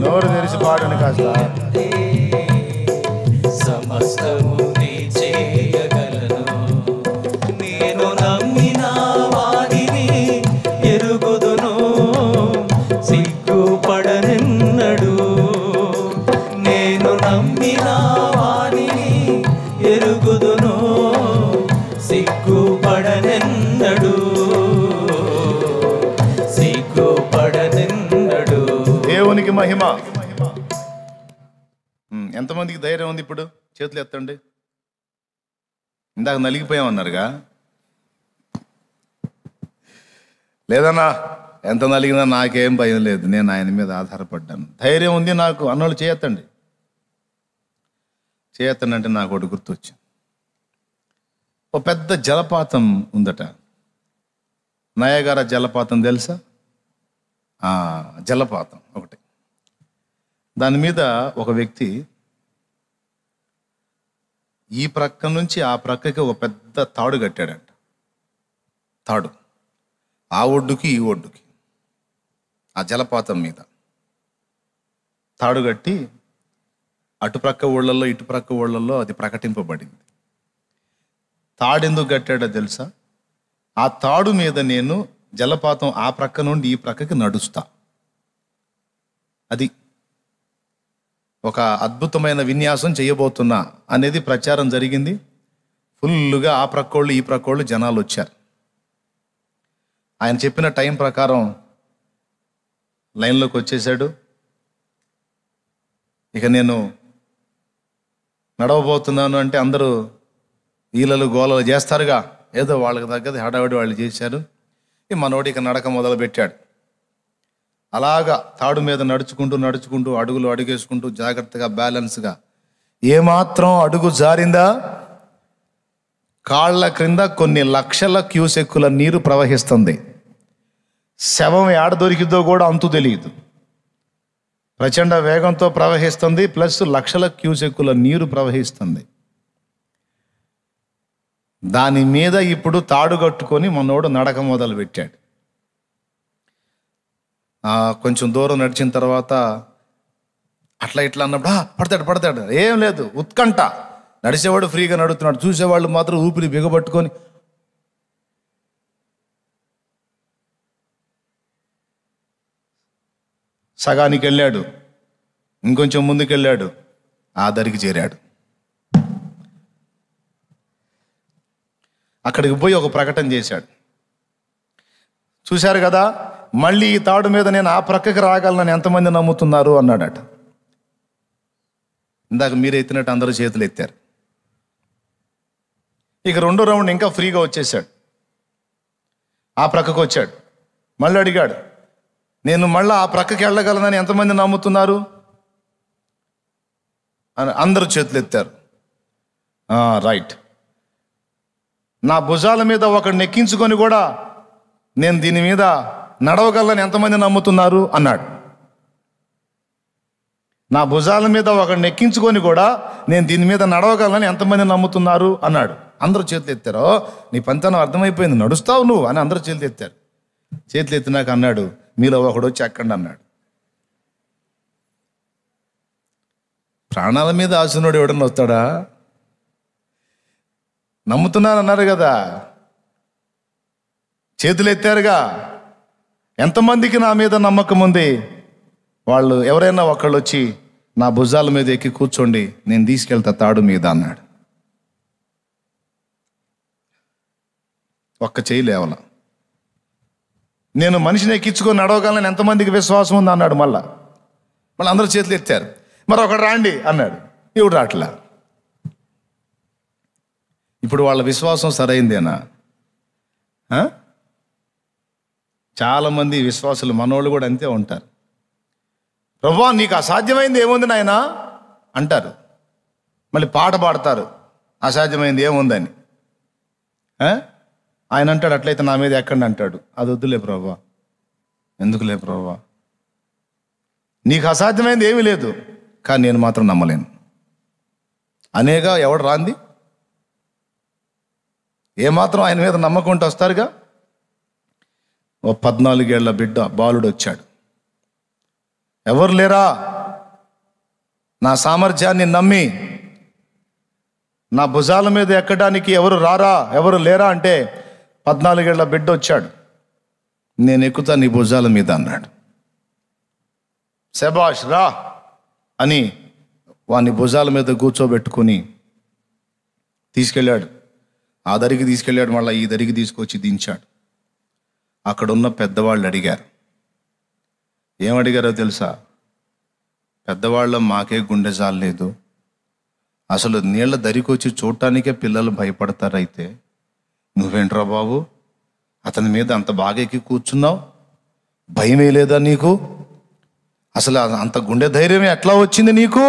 నోరు తెరిచి పాడని కాస్త. సమస్తము నే చేయగలను, నేను నమ్మిన వానిని ఎరుగుదును, సిగ్గుపడనెన్నడు. నేను నమ్మిన వానిని ఎరుగుదును, సిగ్గుపడనెన్నడు, సిగ్గుపడనెన్నడు. దేవునికి మహిమ. ఎంతమందికి ధైర్యం ఉంది ఇప్పుడు? చేతులు ఎత్తండి. ఇందాక నలిగిపోయామన్నారుగా, లేదన్నా ఎంత నలిగినా నాకేం భయం లేదు, నేను ఆయన మీద ఆధారపడ్డాను, ధైర్యం ఉంది నాకు అన్నోళ్ళు చేయొత్తండి. చేయొత్తండి అంటే నాకు ఒకటి గుర్తొచ్చింది. ఓ పెద్ద జలపాతం ఉందట, నయాగరా జలపాతం తెలుసా? జలపాతం ఒకటి. దాని మీద ఒక వ్యక్తి ఈ ప్రక్క నుంచి ఆ ప్రక్కకి ఒక పెద్ద తాడు కట్టాడంట. తాడు ఆ ఒడ్డుకి ఈ ఒడ్డుకి, ఆ జలపాతం మీద తాడు కట్టి అటుప్రక్క ఊళ్ళల్లో ఇటుప్రక్క ఊళ్ళల్లో అది ప్రకటింపబడింది. తాడెందుకు కట్టాడో తెలుసా? ఆ తాడు మీద నేను జలపాతం ఆ ప్రక్క నుండి ఈ ప్రక్కకి నడుస్తా. అది ఒక అద్భుతమైన విన్యాసం చేయబోతున్నా అనేది ప్రచారం జరిగింది. ఫుల్లుగా ఆ ప్రక్కోళ్ళు ఈ ప్రక్కోళ్ళు జనాలు వచ్చారు. ఆయన చెప్పిన టైం ప్రకారం లైన్లోకి వచ్చేసాడు. ఇక నేను నడవబోతున్నాను అంటే అందరూ ఈలలు గోలలు చేస్తారుగా, ఏదో వాళ్ళకి తగ్గది హడావిడి వాళ్ళు చేశారు. ఈ మనోడు ఇక నడక మొదలు పెట్టాడు. అలాగా తాడు మీద నడుచుకుంటూ నడుచుకుంటూ అడుగులు అడుగేసుకుంటూ జాగ్రత్తగా బ్యాలెన్స్గా, ఏమాత్రం అడుగు జారిందా కాళ్ళ క్రింద కొన్ని లక్షల క్యూసెక్కుల నీరు ప్రవహిస్తుంది. శవం ఏడ దొరికిద్దో కూడా అంతు తెలియదు. ప్రచండ వేగంతో ప్రవహిస్తుంది, ప్లస్ లక్షల క్యూసెక్కుల నీరు ప్రవహిస్తుంది. దాని మీద ఇప్పుడు తాడు కట్టుకొని మనోడు నడక మొదలు పెట్టాడు. కొంచెం దూరం నడిచిన తర్వాత అట్లా ఇట్లా అన్నప్పుడు పడతాడు ఏం లేదు, ఉత్కంఠ. నడిచేవాడు ఫ్రీగా నడుస్తున్నాడు, చూసేవాళ్ళు మాత్రం ఊపిరి బిగబట్టుకొని సగానికి వెళ్ళాడు, ఇంకొంచెం ముందుకు వెళ్ళాడు, ఆ దరికి చేరాడు. అక్కడికి పోయి ఒక ప్రకటన చేశాడు. చూశారు కదా, మళ్ళీ ఈ తాడు మీద నేను ఆ ప్రక్కకి రాగలనని ఎంతమంది నమ్ముతున్నారు అన్నాడట. ఇందాక మీరు ఎత్తినట్టు అందరూ చేతులు ఎత్తారు. ఇక రెండో రౌండ్ ఇంకా ఫ్రీగా వచ్చేసాడు. ఆ ప్రక్కకు వచ్చాడు, మళ్ళీ అడిగాడు, నేను మళ్ళీ ఆ ప్రక్కకి వెళ్ళగలనని ఎంతమంది నమ్ముతున్నారు అని అందరూ చేతులు ఎత్తారు. రైట్. నా భుజాల మీద ఒకడిని ఎక్కించుకొని కూడా నేను దీని మీద నడవగలని ఎంతమంది నమ్ముతున్నారు అన్నాడు. నా భుజాల మీద ఒకడిని ఎక్కించుకొని కూడా నేను దీని మీద నడవగలని ఎంతమంది నమ్ముతున్నారు అన్నాడు. అందరూ చేతులు ఎత్తారో, నీ పంతనం అర్థమైపోయింది, నడుస్తావు నువ్వు అని అందరూ చేతులు ఎత్తారు. చేతులు ఎత్తినాక అన్నాడు, మీలో ఒకడు వచ్చి ఎక్కండి అన్నాడు. ప్రాణాల మీద ఆశనోడు ఎవడన్నా వస్తాడా? నమ్ముతున్నానన్నారు కదా, చేతులు ఎత్తారుగా. ఎంతమందికి నా మీద నమ్మకం ఉంది? వాళ్ళు ఎవరైనా ఒకళ్ళు వచ్చి నా భుజాల మీద ఎక్కి కూర్చోండి, నేను తీసుకెళ్తా తాడు మీద అన్నాడు. ఒక్క చేయి లేవల. నేను మనిషిని ఎక్కించుకొని నడవగలను ఎంతమందికి విశ్వాసం ఉంది అన్నాడు. మళ్ళీ అందరూ చేతులు ఎత్తారు. మరి ఒకడు రాండి అన్నాడు, ఇప్పుడు రాట్లా. ఇప్పుడు వాళ్ళ విశ్వాసం సరైందేనా? చాలామంది విశ్వాసులు మనోళ్ళు కూడా అంతే ఉంటారు. ప్రభువా నీకు అసాధ్యమైంది ఏముంది నాయనా అంటారు, మళ్ళీ పాట పాడతారు అసాధ్యమైంది ఏముందని. ఆయన అంటాడు, అట్లయితే నా మీద ఎక్కండి అంటాడు. అది వద్దులే ప్రభువా. ఎందుకులే ప్రభువా? నీకు అసాధ్యమైంది ఏమీ లేదు, కానీ నేను మాత్రం నమ్మలేను అనేగా. ఎవడు రాంది? ఏమాత్రం ఆయన మీద నమ్మకుంటూ వస్తారుగా. ఓ 14 ఏళ్ల బిడ్డ బాలుడు వచ్చాడు. ఎవరు లేరా నా సామర్థ్యాన్ని నమ్మి నా భుజాల మీద ఎక్కడానికి? ఎవరు రారా, ఎవరు లేరా అంటే 14 ఏళ్ల బిడ్డ వచ్చాడు. నేను ఎక్కుతా నీ భుజాల మీద అన్నాడు. శబాష్ రా అని వాని భుజాల మీద కూర్చోబెట్టుకుని తీసుకెళ్ళాడు. ఆ దరికి తీసుకెళ్ళాడు, మళ్ళీ ఈ దరికి తీసుకొచ్చి దించాడు. అక్కడున్న పెద్దవాళ్ళు అడిగారు. ఏమడిగారో తెలుసా? పెద్దవాళ్ళం మాకే గుండె జాలేదు, అసలు నీళ్ళ దరికి వచ్చి చూడటానికే పిల్లలు భయపడతారైతే నువ్వేంట్రా బాబు అతని మీద అంత బాగా ఎక్కి కూర్చున్నావు, భయమే లేదా నీకు? అసలు అంత గుండె ధైర్యం ఎట్లా వచ్చింది నీకు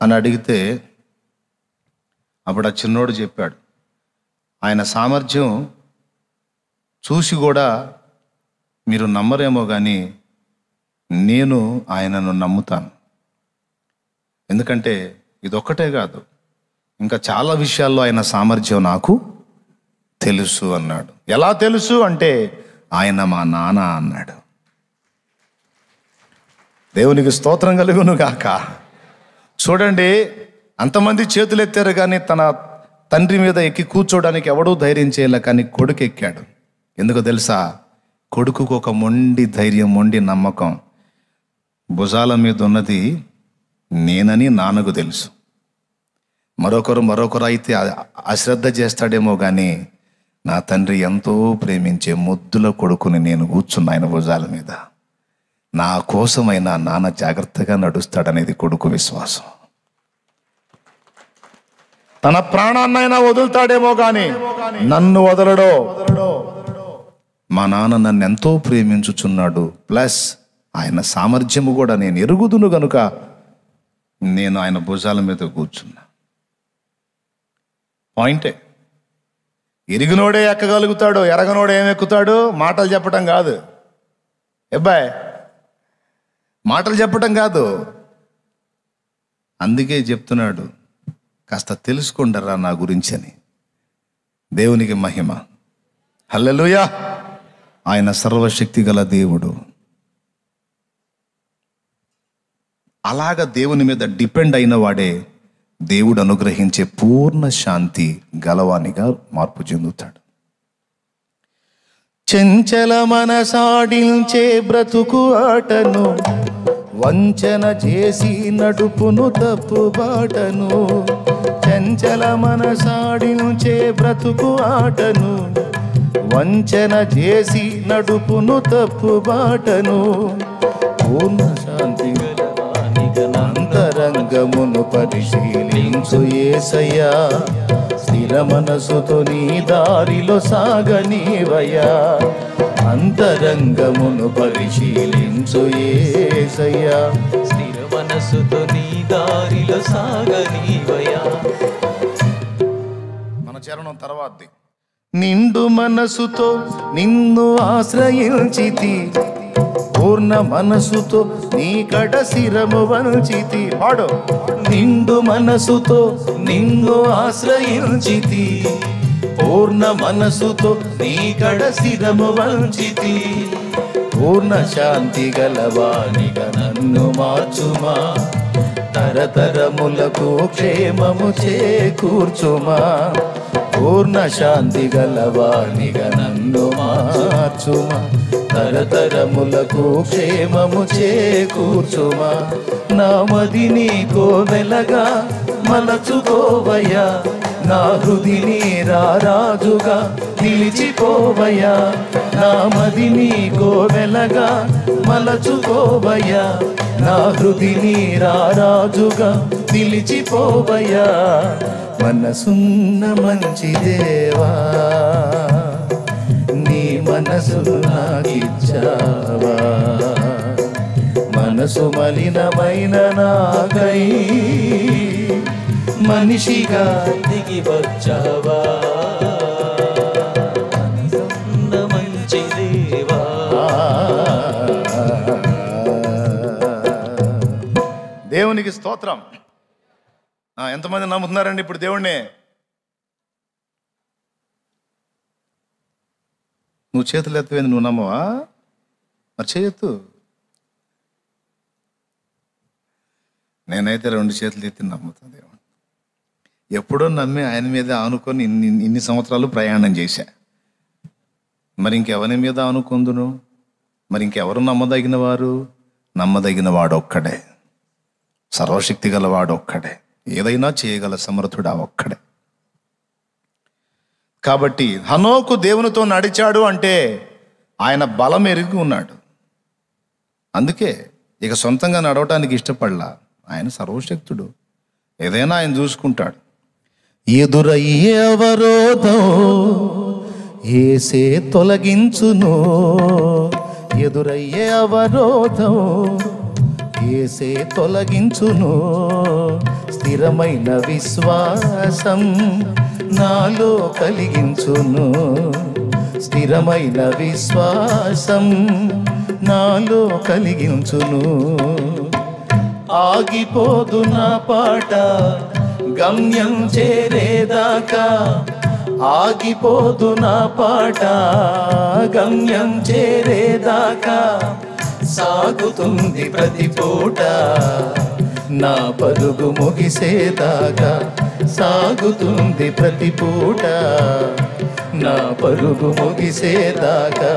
అని అడిగితే అప్పుడు ఆ చిన్నోడు చెప్పాడు, ఆయన సామర్థ్యం చూసి కూడా మీరు నమ్మరేమో కానీ నేను ఆయనను నమ్ముతాను. ఎందుకంటే ఇదొక్కటే కాదు, ఇంకా చాలా విషయాల్లో ఆయన సామర్థ్యం నాకు తెలుసు అన్నాడు. ఎలా తెలుసు అంటే ఆయన మా నాన్న అన్నాడు. దేవునికి స్తోత్రం కలుగును గాక. చూడండి, అంతమంది చేతులు ఎత్తారు కానీ తన తండ్రి మీద ఎక్కి కూర్చోడానికి ఎవడూ ధైర్యం చేయలే, కానీ కొడుకు ఎక్కాడు. ఎందుకో తెలుసా? కొడుకుకు ఒక మొండి ధైర్యం, మొండి నమ్మకం. భుజాల మీద ఉన్నది నేనని నాన్నకు తెలుసు. మరొకరు అయితే అశ్రద్ధ చేస్తాడేమో కానీ నా తండ్రి ఎంతో ప్రేమించే ముద్దుల కొడుకుని నేను కూర్చున్న ఆయన భుజాల మీద. నా కోసమైనా నాన్న జాగ్రత్తగా నడుస్తాడనేది కొడుకు విశ్వాసం. తన ప్రాణాన్నైనా వదులుతాడేమో కానీ నన్ను వదలడో. మా నాన్న నన్ను ఎంతో ప్రేమించుచున్నాడు, ప్లస్ ఆయన సామర్థ్యము కూడా నేను ఎరుగుదును గనుక నేను ఆయన భుజాల మీద కూర్చున్నా. పాయింటే, ఎరిగినోడే ఎక్కగలుగుతాడు, ఎరగనోడే ఏమెక్కుతాడు? మాటలు చెప్పటం కాదు అబ్బాయి, మాటలు చెప్పటం కాదు. అందుకే చెప్తున్నాడు, కాస్త తెలుసుకుంటారా నా గురించి అని. దేవునికి మహిమ. హల్లెలూయా. ఆయన సర్వశక్తి గల దేవుడు. అలాగ దేవుని మీద డిపెండ్ అయిన వాడే దేవుడు అనుగ్రహించే పూర్ణ శాంతి గలవానిగా మార్పు చెందుతాడు. చెంచల మనసాడించే బ్రతుకు ఆటను వంచన చేసి నడుపును తప్పు బాటను. చెంచల మనసాడించే బ్రతుకు ఆటను వంచన చేసి నడుపును తప్పు బాటను. పూర్ణ శాంతి అంతరంగమును పరిశీలించు యేసయ్యా, స్థిర మనసుతో నీ దారిలో సాగనీవయ్యా. అంతరంగమును పరిశీలించు యేసయ్యా, స్థిర మనసుతో నీ దారిలో సాగనీవయ్యా. మన చరణం తర్వాతది. నిండు మనసుతో నిన్ను ఆశ్రయించితి, పూర్ణ మనసుతో నీ కడ శిరము వంచితి. పాడు. నిండు మనసుతో నిన్ను ఆశ్రయించితి, పూర్ణ మనసుతో నీ కడ శిరము వంచితి. పూర్ణ శాంతి గలవానిగా నన్ను మార్చుమా, తరతరములకు క్షేమము చేకూర్చుమా. పూర్ణ శాంతి గలవానిగా నన్ను మార్చుమా. తరతరములకు క్షేమము చేకూర్చుమా. నా మదిని కోవెలగా మలచుకోవయ్యా. నా హృదిని రారాజుగా నిలిచిపోవయ్యా. నా మదిని కోవెలగా మలచుకోవయ్యా. నా హృదిని రారాజుగా నిలిచిపోవయ్యా. మనసున్న మంచి దేవా, నీ మనసు నాకిచ్చావా. మనసు మలినమైన నాకై మనిషిగా దిగి వచ్చావా. మనసున్న మంచి దేవా. దేవునికి స్తోత్రం. ఎంతమంది నమ్ముతున్నారండి ఇప్పుడు దేవుణ్ణి? నువ్వు చేతులు ఎత్తవేంది, నువ్వు నమ్మవా? మరి చేయొద్దు. నేనైతే 2 చేతులు ఎత్తి నమ్ముతాను దేవుడు. ఎప్పుడో నమ్మి ఆయన మీద ఆనుకొని ఇన్ని సంవత్సరాలు ప్రయాణం చేశా. మరి ఇంకెవరి మీద ఆనుకుందును? మరి ఇంకెవరు నమ్మదగిన వారు? నమ్మదగిన వాడు ఒక్కడే, సర్వశక్తి గల వాడు ఒక్కడే, ఏదైనా చేయగల సమర్థుడు ఆ ఒక్కడే. కాబట్టి హనోకు దేవునితో నడిచాడు అంటే ఆయన బలం ఎరిగి ఉన్నాడు. అందుకే ఇక సొంతంగా నడవటానికి ఇష్టపడలా. ఆయన సర్వశక్తుడు, ఏదైనా ఆయన చూసుకుంటాడు. ఎదురయ్యే అవరోధం యేసే తొలగించును. ఎదురయ్యే అవరోధం యేసే తొలగించును. స్థిరమైన విశ్వాసం నాలో కలిగించును. స్థిరమైన విశ్వాసం నాలో కలిగించును. ఆగిపోదు నా పాట గమ్యం చేరేదాకా. ఆగిపోదు నా పాట గమ్యం చేరేదాకా. సాగుతుంది ప్రతి పూట నా పరుగు ముగిసేదాకా. సాగుతుంది ప్రతి పూట నా పరుగు ముగిసేదాకా.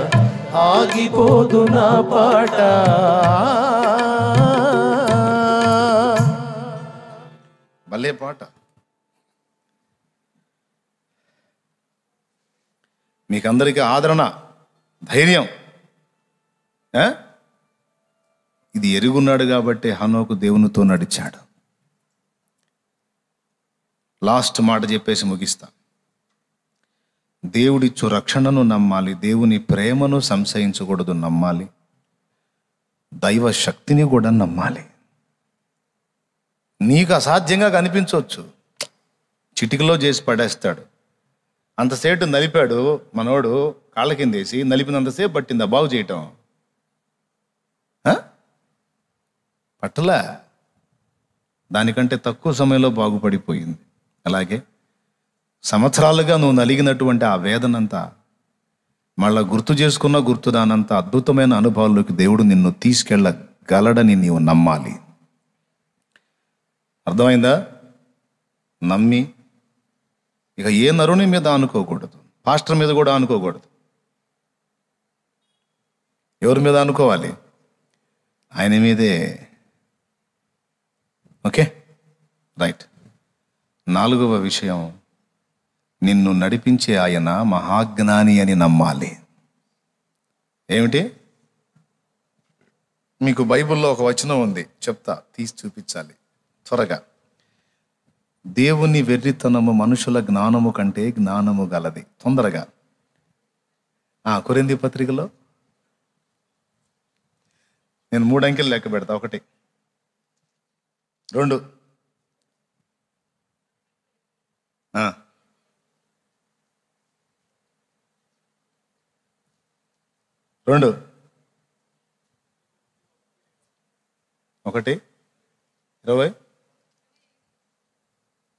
ఆగిపోదు నా పాట. భలే పాట. మీకందరికీ ఆదరణ, ధైర్యం. ఇది ఎరుగున్నాడు కాబట్టి హనోకు దేవునితో నడిచాడు. లాస్ట్ మాట చెప్పేసి ముగిస్తా. దేవుడిచ్చు రక్షణను నమ్మాలి, దేవుని ప్రేమను సంశయించకూడదు, నమ్మాలి. దైవ శక్తిని కూడా నమ్మాలి. నీకు అసాధ్యంగా కనిపించవచ్చు, చిటికలో చేసి పడేస్తాడు. అంతసేపు నలిపాడు మనోడు, కాళ్ళ కిందేసి నలిపినంతసేపు పట్టిందా బాగు చేయటం? పట్టలా, దానికంటే తక్కువ సమయంలో బాగుపడిపోయింది. అలాగే సంవత్సరాలుగా నువ్వు నలిగినటువంటి ఆ వేదనంతా మళ్ళా గుర్తు చేసుకున్న గుర్తుదానంత అద్భుతమైన అనుభవాల్లోకి దేవుడు నిన్ను తీసుకెళ్ళగలడని నీవు నమ్మాలి. అర్థమైందా? నమ్మి ఇక ఏ నరుని మీద అనుకోకూడదు, పాస్టర్ మీద కూడా అనుకోకూడదు. ఎవరి మీద అనుకోవాలి? ఆయన మీదే. Okay, right. 4వ విషయం, నిన్ను నడిపించే ఆయన మహాజ్ఞాని అని నమ్మాలి. ఏమిటి? మీకు బైబిల్లో ఒక వచనం ఉంది, చెప్తా, తీసి చూపించాలి త్వరగా. దేవుని వెర్రితనము మనుషుల జ్ఞానము కంటే జ్ఞానము గలది. తొందరగా కొరింథీ పత్రికలో నేను 3 అంకెలు లెక్క పెడతా. 1, 2, 2, 1, 20,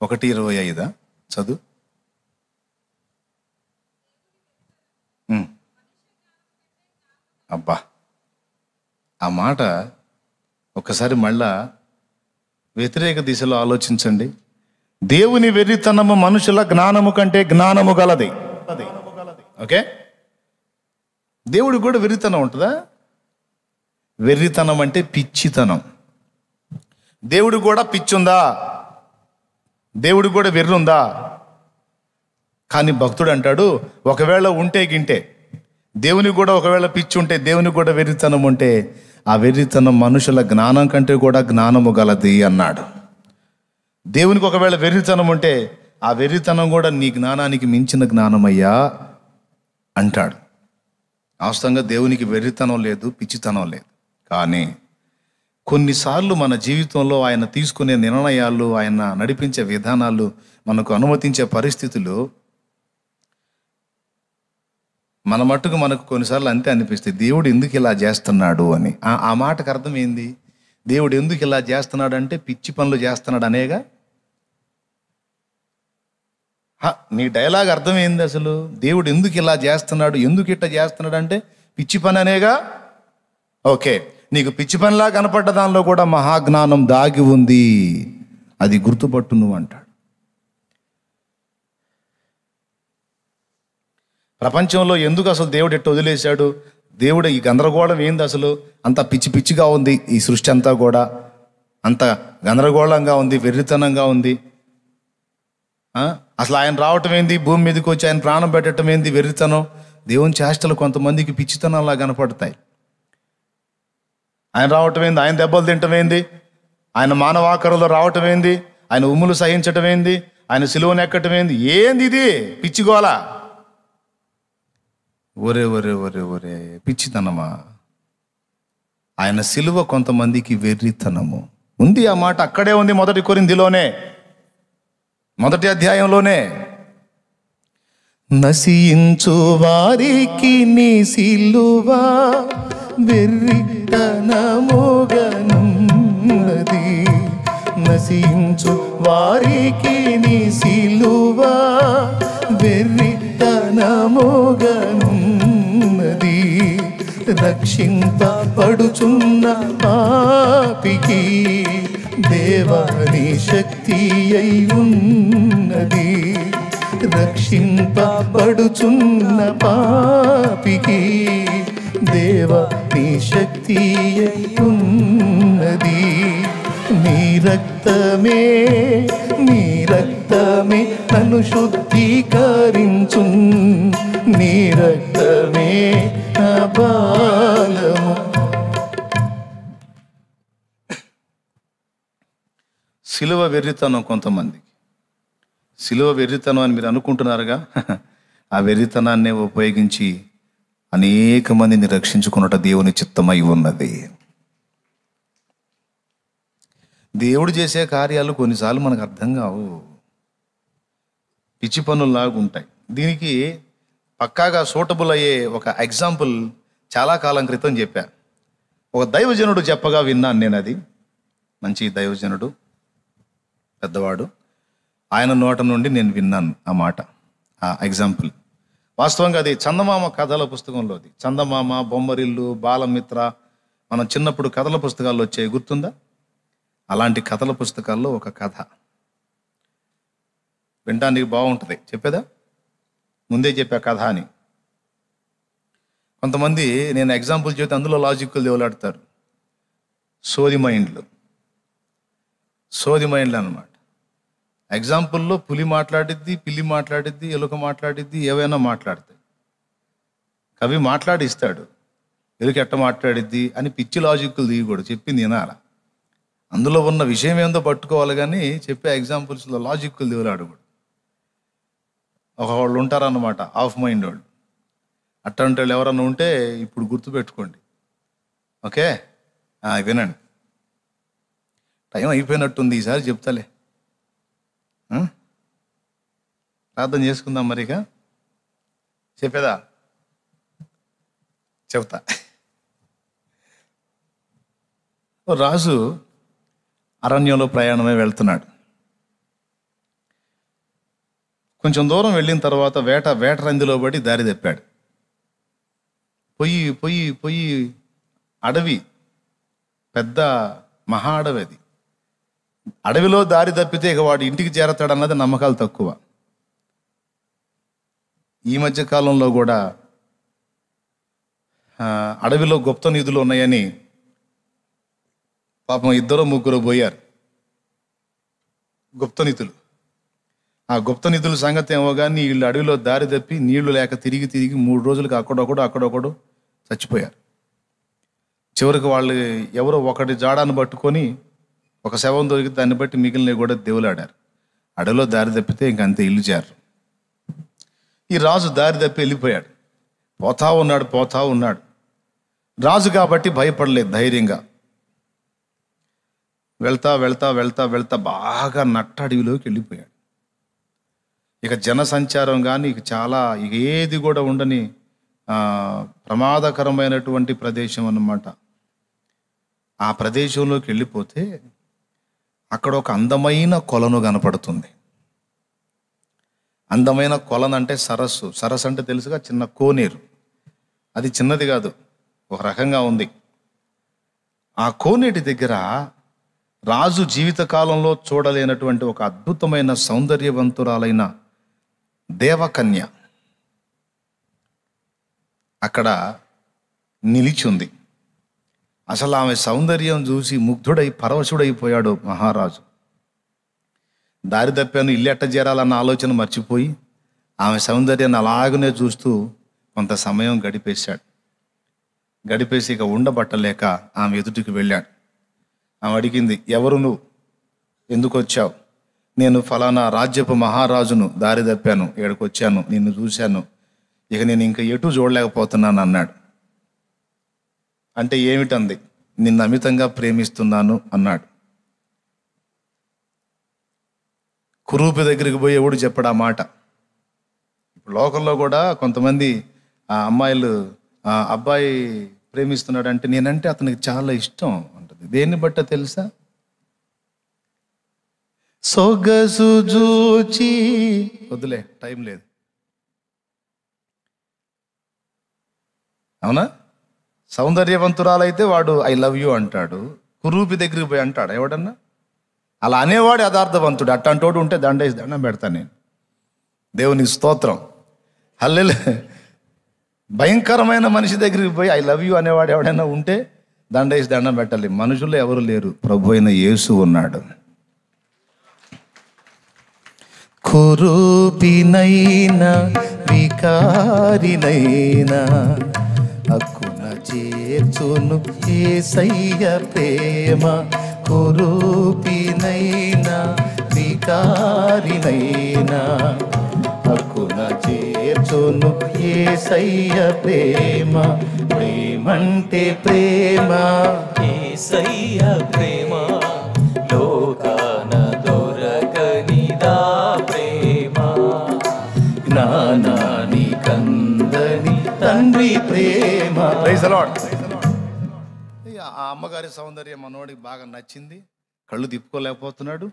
1:25 చదువు. అబ్బా, ఆ మాట ఒక్కసారి మళ్ళా వ్యతిరేక దిశలో ఆలోచించండి. దేవుని వెర్రితనము మనుషుల జ్ఞానము కంటే జ్ఞానము గలది. ఓకే, దేవుడికి కూడా వెర్రితనం ఉంటుందా? వెర్రితనం అంటే పిచ్చితనం. దేవుడికి కూడా పిచ్చి ఉందా? దేవుడికి కూడా వెర్రి ఉందా? కానీ భక్తుడు అంటాడు, ఒకవేళ ఉంటే గింటే, దేవునికి కూడా ఒకవేళ పిచ్చి ఉంటే, దేవునికి కూడా వెర్రితనం ఉంటే, ఆ వెర్రితనం మనుషుల జ్ఞానం కంటే కూడా జ్ఞానము గలది అన్నాడు. దేవునికి ఒకవేళ వెర్రితనం ఉంటే, ఆ వెర్రితనం కూడా నీ జ్ఞానానికి మించిన జ్ఞానమయ్యా అంటాడు. వాస్తవంగా దేవునికి వెర్రితనం లేదు, పిచ్చితనం లేదు. కానీ కొన్నిసార్లు మన జీవితంలో ఆయన తీసుకునే నిర్ణయాలు, ఆయన నడిపించే విధానాలు, మనకు అనుమతించే పరిస్థితులు మన మట్టుకు మనకు కొన్నిసార్లు అంతే అనిపిస్తుంది, దేవుడు ఎందుకు ఇలా చేస్తున్నాడు అని. ఆ మాటకు అర్థం ఏంది? దేవుడు ఎందుకు ఇలా చేస్తున్నాడు అంటే పిచ్చి పనులు చేస్తున్నాడు అనేగా. నీ డైలాగ్ అర్థమైంది అసలు. దేవుడు ఎందుకు ఇలా చేస్తున్నాడు, ఎందుకు ఇట్లా చేస్తున్నాడు అంటే పిచ్చి పని అనేగా. ఓకే, నీకు పిచ్చి పనిలా కనపడ్డ దానిలో కూడా మహాజ్ఞానం దాగి ఉంది, అది గుర్తుపట్టు నువ్వు అంటాడు. ప్రపంచంలో ఎందుకు అసలు దేవుడు ఎట్టు వదిలేశాడు? దేవుడు ఈ గందరగోళం ఏంది అసలు? అంత పిచ్చి పిచ్చిగా ఉంది ఈ సృష్టి అంతా కూడా, అంత గందరగోళంగా ఉంది, వెర్రితనంగా ఉంది. అసలు ఆయన రావటం ఏంది, భూమి మీదకి వచ్చి ఆయన ప్రాణం పెట్టడం ఏంది, వెర్రితనం. దేవుని చేష్టలు కొంతమందికి పిచ్చితనంలా కనపడతాయి. ఆయన రావటం ఏంది, ఆయన దెబ్బలు తింటం ఏంది, ఆయన మానవాకరులో రావటం ఏంది, ఆయన ఉమ్ములు సహించటం ఏంది, ఆయన సిలువను ఎక్కటం ఏంది, ఏంది ఇది పిచ్చిగోల? ఒరే ఒరే ఒరే ఒరే పిచ్చితనమా? ఆయన సిలువ కొంతమందికి వెర్రితనము ఉంది. ఆ మాట అక్కడే ఉంది, 1 కొరింథీలోనే 1వ అధ్యాయంలోనే. నశించు వారికి నీ సిలువ వెర్రితనముగనున్నది. నశించు వారికి నీ సిలువ వెర్రితనముగనున్నది. రక్షింపబడుచున్న పాపికి దేవాని శక్తి అయి ఉన్నది. రక్షింపబడుచున్న పాపికి దేవాని శక్తి అయి ఉన్నది. నీ రక్తమే నన్ను శుద్ధీకరించు, నీ రక్తమే నా బాలము. సిలువ వెర్రితనం కొంతమందికి. సిలువ వెర్రితనం అని మీరు అనుకుంటున్నారుగా, ఆ వెర్రితనాన్నే ఉపయోగించి అనేక మందిని రక్షించుకున్నట దేవుని చిత్తమై ఉన్నది. దేవుడు చేసే కార్యాలు కొన్నిసార్లు మనకు అర్థం కావు, పిచ్చి పనుల్లాగా ఉంటాయి. దీనికి పక్కాగా సూటబుల్ అయ్యే ఒక ఎగ్జాంపుల్ చాలా కాలం క్రితం చెప్పా. ఒక దైవజనుడు చెప్పగా విన్నాను నేను. అది మంచి దైవజనుడు, పెద్దవాడు, ఆయన నోట నుండి నేను విన్నాను ఆ మాట, ఆ ఎగ్జాంపుల్. వాస్తవంగా అది చందమామ కథల పుస్తకంలోది. చందమామ, బొమ్మరిల్లు, బాలమిత్ర, మనం చిన్నప్పుడు కథల పుస్తకాల్లో వచ్చాయి, గుర్తుందా? అలాంటి కథల పుస్తకాల్లో ఒక కథ వినడానికి బాగుంటుంది. చెప్పేదా? ముందే చెప్పా కథ అని. కొంతమంది నేను ఎగ్జాంపుల్ చెబితే అందులో లాజిక్లు దేవులాడతారు. సోది మైండ్లు అన్నమాట. ఎగ్జాంపుల్లో పులి మాట్లాడిద్ది, పిల్లి మాట్లాడిద్ది, ఎలుక మాట్లాడిద్ది, ఏవైనా మాట్లాడతాయి. కవి మాట్లాడిస్తాడు, ఎలుక ఎట్ట మాట్లాడిద్ది అని పిచ్చి లాజిక్లు దిగకూడదు, చెప్పింది వినాల. అందులో ఉన్న విషయం ఏందో పట్టుకోవాలి, కానీ చెప్పే ఎగ్జాంపుల్స్లో లాజిక్లు దిగులాడకూడదు. ఒకళ్ళు ఉంటారన్నమాట ఆఫ్ మైండ్ వాళ్ళు. అట్లాంటి వాళ్ళు ఎవరన్నా ఉంటే ఇప్పుడు గుర్తుపెట్టుకోండి. ఓకే, వినండి. టైం అయిపోయినట్టుంది, ఈసారి చెప్తాలే. ప్రార్థన చేసుకుందాం మరిగా. చెప్పేదా? చెప్తా. రాజు అరణ్యంలో ప్రయాణమే వెళ్తున్నాడు. కొంచెం దూరం వెళ్ళిన తర్వాత వేటరందిలో పడి దారి తప్పాడు. పొయ్యి అడవి, పెద్ద మహా అడవి అది. అడవిలో దారి తప్పితే ఇక వాడు ఇంటికి చేరతాడన్నది నమ్మకాలు తక్కువ. ఈ మధ్య కాలంలో కూడా అడవిలో గుప్త నిధులు ఉన్నాయని పాపం 2-3 పోయారు గుప్త నిధులు. ఆ గుప్త నిధుల సంగతి ఏమో కానీ వీళ్ళు అడవిలో దారి తప్పి నీళ్లు లేక తిరిగి 3 రోజులకి అక్కడొకడు చచ్చిపోయారు. చివరికి వాళ్ళు ఎవరో ఒకటి జాడాన్ని పట్టుకొని ఒక శవం దొరికి దాన్ని బట్టి మిగిలినవి కూడా దేవులాడారు. అడవిలో దారి తప్పితే ఇంకంతే ఇల్లు చేరు. ఈ రాజు దారి తప్పి వెళ్ళిపోయాడు. పోతా ఉన్నాడు. రాజు కాబట్టి భయపడలేదు, ధైర్యంగా వెళ్తా బాగా నట్ట అడవిలోకి వెళ్ళిపోయాడు. ఇక జనసంచారం కానీ ఇక ఏది కూడా ఉండని ప్రమాదకరమైనటువంటి ప్రదేశం అన్నమాట. ఆ ప్రదేశంలోకి వెళ్ళిపోతే అక్కడ ఒక అందమైన కొలను కనపడుతుంది. అందమైన కొలను అంటే సరస్సు అంటే తెలుసుగా, చిన్న కోనేరు. అది చిన్నది కాదు, ఒక రకంగా ఉంది. ఆ కోనేటి దగ్గర రాజు జీవితకాలంలో చూడలేనటువంటి ఒక అద్భుతమైన సౌందర్యవంతురాలైన దేవకన్య అక్కడ నిలిచి ఉంది. అసలు ఆమె సౌందర్యం చూసి ముగ్ధుడై పరవశుడైపోయాడు మహారాజు. దారి తప్పాను, ఇల్లు ఎట్ట చేరాలన్న ఆలోచన మర్చిపోయి ఆమె సౌందర్యాన్ని అలాగనే చూస్తూ కొంత సమయం గడిపేసి ఇక ఉండబట్టలేక ఆమె ఎదుటికి వెళ్ళాడు. ఆమె అడిగింది, ఎవరు నువ్వు, ఎందుకు వచ్చావు? నేను ఫలానా రాజ్యపు మహారాజును, దారి తప్పాను, ఇక్కడికి వచ్చాను, నిన్ను చూశాను, ఇక నేను ఇంకా ఎటు చూడలేకపోతున్నాను అన్నాడు. అంటే ఏమిటంది? నిన్ను అమితంగా ప్రేమిస్తున్నాను అన్నాడు. కురూపి దగ్గరికి పోయి ఎవడు చెప్పాడు ఆ మాట? ఇప్పుడు లోకంలో కూడా కొంతమంది అమ్మాయిలు అబ్బాయి ప్రేమిస్తున్నాడు అంటే నేనంటే అతనికి చాలా ఇష్టం అంటది. దేన్ని బట్ట తెలుసా? సొగసు జూచి, వద్దులే టైం లేదు, అవునా? సౌందర్యవంతురాలైతే వాడు ఐ లవ్ యూ అంటాడు. కురూపి దగ్గరికి పోయి అంటాడు ఎవడన్నా? అలా అనేవాడు యథార్థవంతుడు. అట్టంటోడు ఉంటే దండేసి దండం పెడతాను నేను. దేవునికి స్తోత్రం, హల్లెలూయా. భయంకరమైన మనిషి దగ్గరికి పోయి ఐ లవ్ యూ అనేవాడు ఎవడైనా ఉంటే దండేసి దండం పెట్టాలి. మనుషుల్లో ఎవరు లేరు, ప్రభు అయిన యేసు ఉన్నాడు. కురూపినైనా వికారినైనా హక్కున చేర్చును యేసయ్య ప్రేమ. కురూపినైనా వికారినైనా హక్కున చేర్చును యేసయ్య ప్రేమ. ప్రేమంటే ప్రేమ, యేసయ్య ప్రేమ, లోకాన దొరకనిదా ప్రేమ. జ్ఞానాని కందని తండ్రి ప్రేమ. Praise the lord. ఆ అమ్మగారి సౌందర్యం మనోడికి బాగా నచ్చింది, కళ్ళు తిప్పుకోలేకపోతున్నాడు.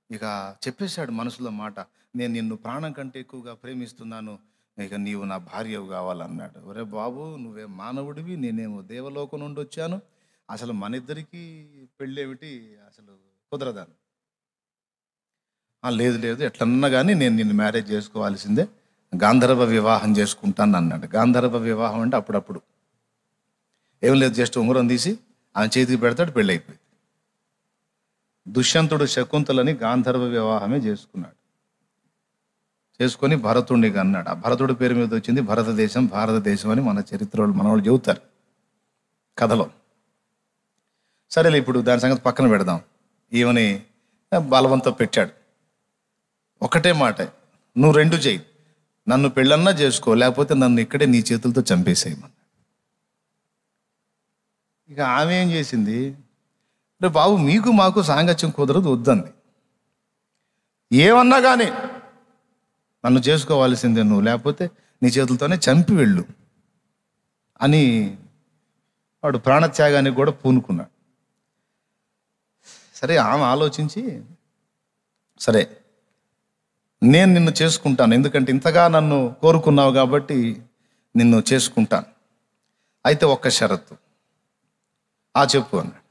ఇక చెప్పేశాడు మనసులో మాట, నేను నిన్ను ప్రాణం కంటే ఎక్కువగా ప్రేమిస్తున్నాను, ఇక నీవు నా భార్యవు కావాలన్నాడు. ఒరే బాబు, నువ్వే మానవుడివి, నేనేమో దేవలోకం నుండి వచ్చాను, అసలు మన ఇద్దరికి పెళ్ళేమిటి, అసలు కుదరదాను. లేదు ఎట్లన్నా కానీ నేను నిన్ను మ్యారేజ్ చేసుకోవాల్సిందే, గాంధర్వ వివాహం చేసుకుంటాను అన్నాడు. గాంధర్వ వివాహం అంటే అప్పుడప్పుడు ఏం లేదు, జస్ట్ ఉంగరం తీసి ఆమె చేతికి పెడతాడు, పెళ్ళి అయిపోయింది. దుష్యంతుడు శకుంతలని గాంధర్వ వివాహమే చేసుకున్నాడు. చేసుకొని భరతుడిని అన్నాడు. ఆ భరతుడి పేరు మీద వచ్చింది భారతదేశం అని మన చరిత్రలో మనవాళ్ళు చెబుతారు కథలో. సరేలే, ఇప్పుడు దాని సంగతి పక్కన పెడదాం. ఈమెని బలవంతం పెట్టాడు. ఒకటే మాట, నువ్వు 2 చెయ్యి, నన్ను పెళ్ళన్నా చేసుకో, లేకపోతే నన్ను ఇక్కడే నీ చేతులతో చంపేసేయమని. ఇక ఆమె ఏం చేసింది, రే బాబు మీకు మాకు సాంగత్యం కుదరదు, వద్దంది. ఏమన్నా కానీ నన్ను చేసుకోవాల్సిందే నువ్వు, లేకపోతే నీ చేతులతోనే చంపి వెళ్ళు అని వాడు ప్రాణత్యాగానికి కూడా పూనుకున్నాడు. సరే, ఆమె ఆలోచించి, సరే నేను నిన్ను చేసుకుంటాను, ఎందుకంటే ఇంతగా నన్ను కోరుకున్నావు కాబట్టి నిన్ను చేసుకుంటాను. అయితే ఒక్క షరతు. చెప్పు అన్నాడు.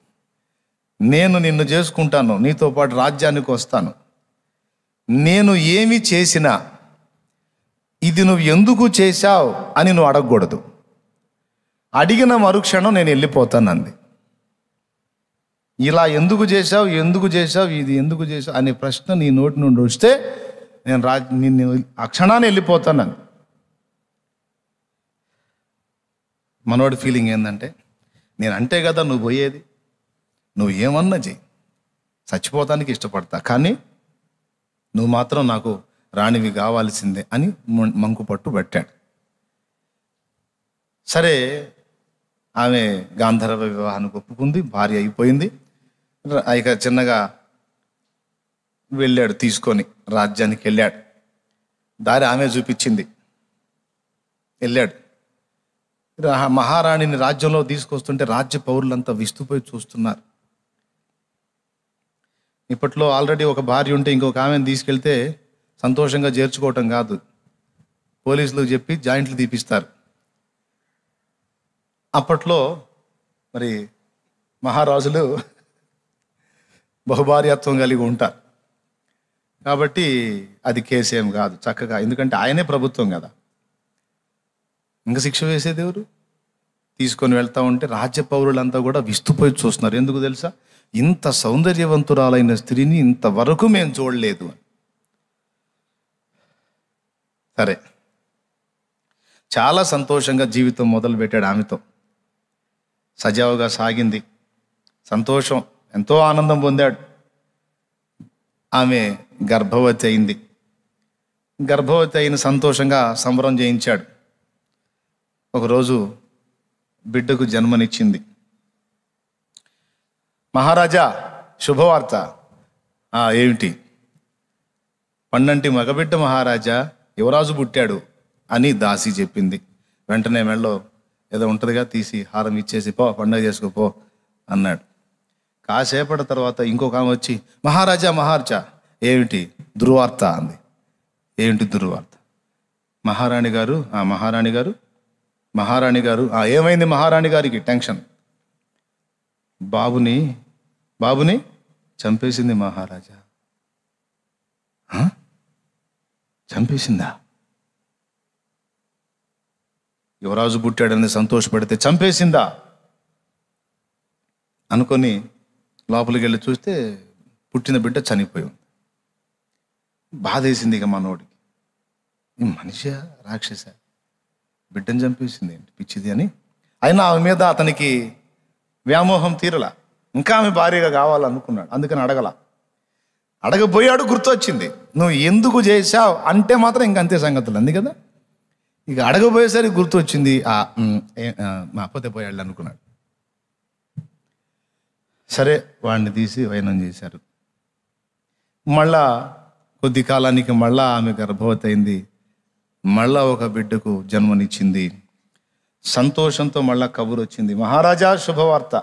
నేను నిన్ను చేసుకుంటాను, నీతో పాటు రాజ్యానికి వస్తాను. నేను ఏమి చేసినా ఇది నువ్వు ఎందుకు చేశావు అని నువ్వు అడగకూడదు. అడిగిన మరుక్షణం నేను వెళ్ళిపోతాను అంది. ఇలా ఎందుకు చేశావు, ఇది ఎందుకు చేశావు అనే ప్రశ్న నీ నోటి నుండి వస్తే నేను నిన్ను ఆ క్షణాన్ని వెళ్ళిపోతానని. మనోడి ఫీలింగ్ ఏంటంటే, నేను అంటే కదా నువ్వు పోయేది, నువ్వు ఏమన్నా చెయ్యి, చచ్చిపోతానికి ఇష్టపడతా, కానీ నువ్వు మాత్రం నాకు రాణివి కావాల్సిందే అని మంకు పట్టు పెట్టాడు. సరే, ఆమె గాంధర్వ వివాహానికి ఒప్పుకుంది, భార్య అయిపోయింది. ఇక చిన్నగా వెళ్ళాడు, తీసుకొని రాజ్యానికి వెళ్ళాడు. దారి ఆమె చూపించింది. వెళ్ళాడు. మహారాణిని రాజ్యంలో తీసుకొస్తుంటే రాజ్య పౌరులంతా విస్తుపోయి చూస్తున్నారు. ఇప్పట్లో ఆల్రెడీ ఒక భార్య ఉంటే ఇంకొక ఆమెను తీసుకెళ్తే సంతోషంగా చేర్చుకోవటం కాదు, పోలీసులకు చెప్పి జాయింట్లు తీపిస్తారు. అప్పట్లో మరి మహారాజులు బహుభార్యత్వం కలిగి ఉంటారు కాబట్టి అది కేసేం కాదు చక్కగా, ఎందుకంటే ఆయనే ప్రభుత్వం కదా. ఇంకా శిక్ష వేసేది ఎవరు? తీసుకొని వెళ్తా ఉంటే రాజ్య పౌరులంతా కూడా విస్తుపోయి చూస్తున్నారు. ఎందుకు తెలుసా? ఇంత సౌందర్యవంతురాలైన స్త్రీని ఇంతవరకు మేము చూడలేదు. సరే, చాలా సంతోషంగా జీవితం మొదలుపెట్టాడు. ఆమెతో సజావుగా సాగింది. సంతోషం, ఎంతో ఆనందం పొందాడు. ఆమె గర్భవతి అయింది. గర్భవతి అయిన సంతోషంగా సంబరం చేయించాడు. ఒకరోజు బిడ్డకు జన్మనిచ్చింది. మహారాజా, శుభవార్త. ఏమిటి? పండంటి మగబిడ్డ మహారాజా, యువరాజు పుట్టాడు అని దాసి చెప్పింది. వెంటనే మెళ్ళో ఏదో ఉంటుందిగా, తీసి హారం ఇచ్చేసి పో, పండగ చేసుకోపో అన్నాడు. కాసేపటి తర్వాత ఇంకొక ఆమె వచ్చి, మహారాజా మహారాజా. ఏమిటి? దుర్వార్త అంది. ఏమిటి దుర్వార్త? మహారాణి గారు ఏమైంది? మహారాణి గారికి టెన్షన్. బాబుని చంపేసింది మహారాజా. చంపేసిందా? యువరాజు పుట్టాడని సంతోషపడితే చంపేసిందా అనుకొని లోపలికి వెళ్ళి చూస్తే పుట్టిన బిడ్డ చనిపోయింది. బాధేసింది ఇక మనోడికి. ఈ మనిషి రాక్షస, బిడ్డను చంపేసింది ఏంటి, పిచ్చిది అని. అయినా ఆమె మీద అతనికి వ్యామోహం తీరలా. ఇంకా ఆమె భార్యగా కావాలనుకున్నాడు. అందుకని అడగబోయాడు. గుర్తొచ్చింది, నువ్వు ఎందుకు చేశావు అంటే మాత్రం ఇంకంతే సంగతులు అంది కదా. ఇక అడగబోయేసరికి గుర్తొచ్చింది. మా అప్పతే పోయాడు అనుకున్నాడు. సరే, వాడిని తీసి వైనం చేశారు. మళ్ళా కొద్ది కాలానికి మళ్ళా ఆమె గర్భవతి అయింది. మళ్ళా ఒక బిడ్డకు జన్మనిచ్చింది. సంతోషంతో మళ్ళా కబురు వచ్చింది, మహారాజా శుభవార్త.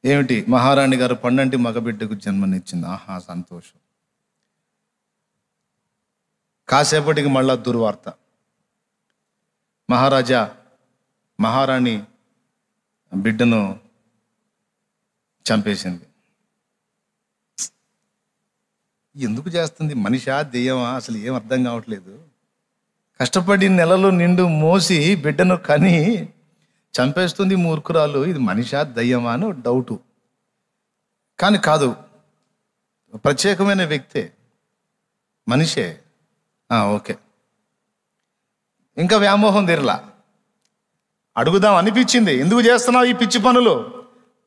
ఏమిటి? మహారాణి గారు పండంటి మగబిడ్డకు జన్మనిచ్చింది. ఆహా, సంతోషం. కాసేపటికి మళ్ళా దుర్వార్త. మహారాజా, మహారాణి బిడ్డను చంపేసింది. ఎందుకు చేస్తుంది? మనిషా దెయ్యమా? అసలు ఏం అర్థం కావట్లేదు. కష్టపడి నెలలు నిండు మోసి బిడ్డను కని చంపేస్తుంది మూర్ఖురాలు. ఇది మనిషా దయ్యమా అని డౌటు. కానీ కాదు, ప్రత్యేకమైన వ్యక్తే, మనిషే. ఓకే. ఇంకా వ్యామోహం తీరలా. అడుగుదాం అనిపించింది, ఎందుకు చేస్తున్నావు ఈ పిచ్చి పనులు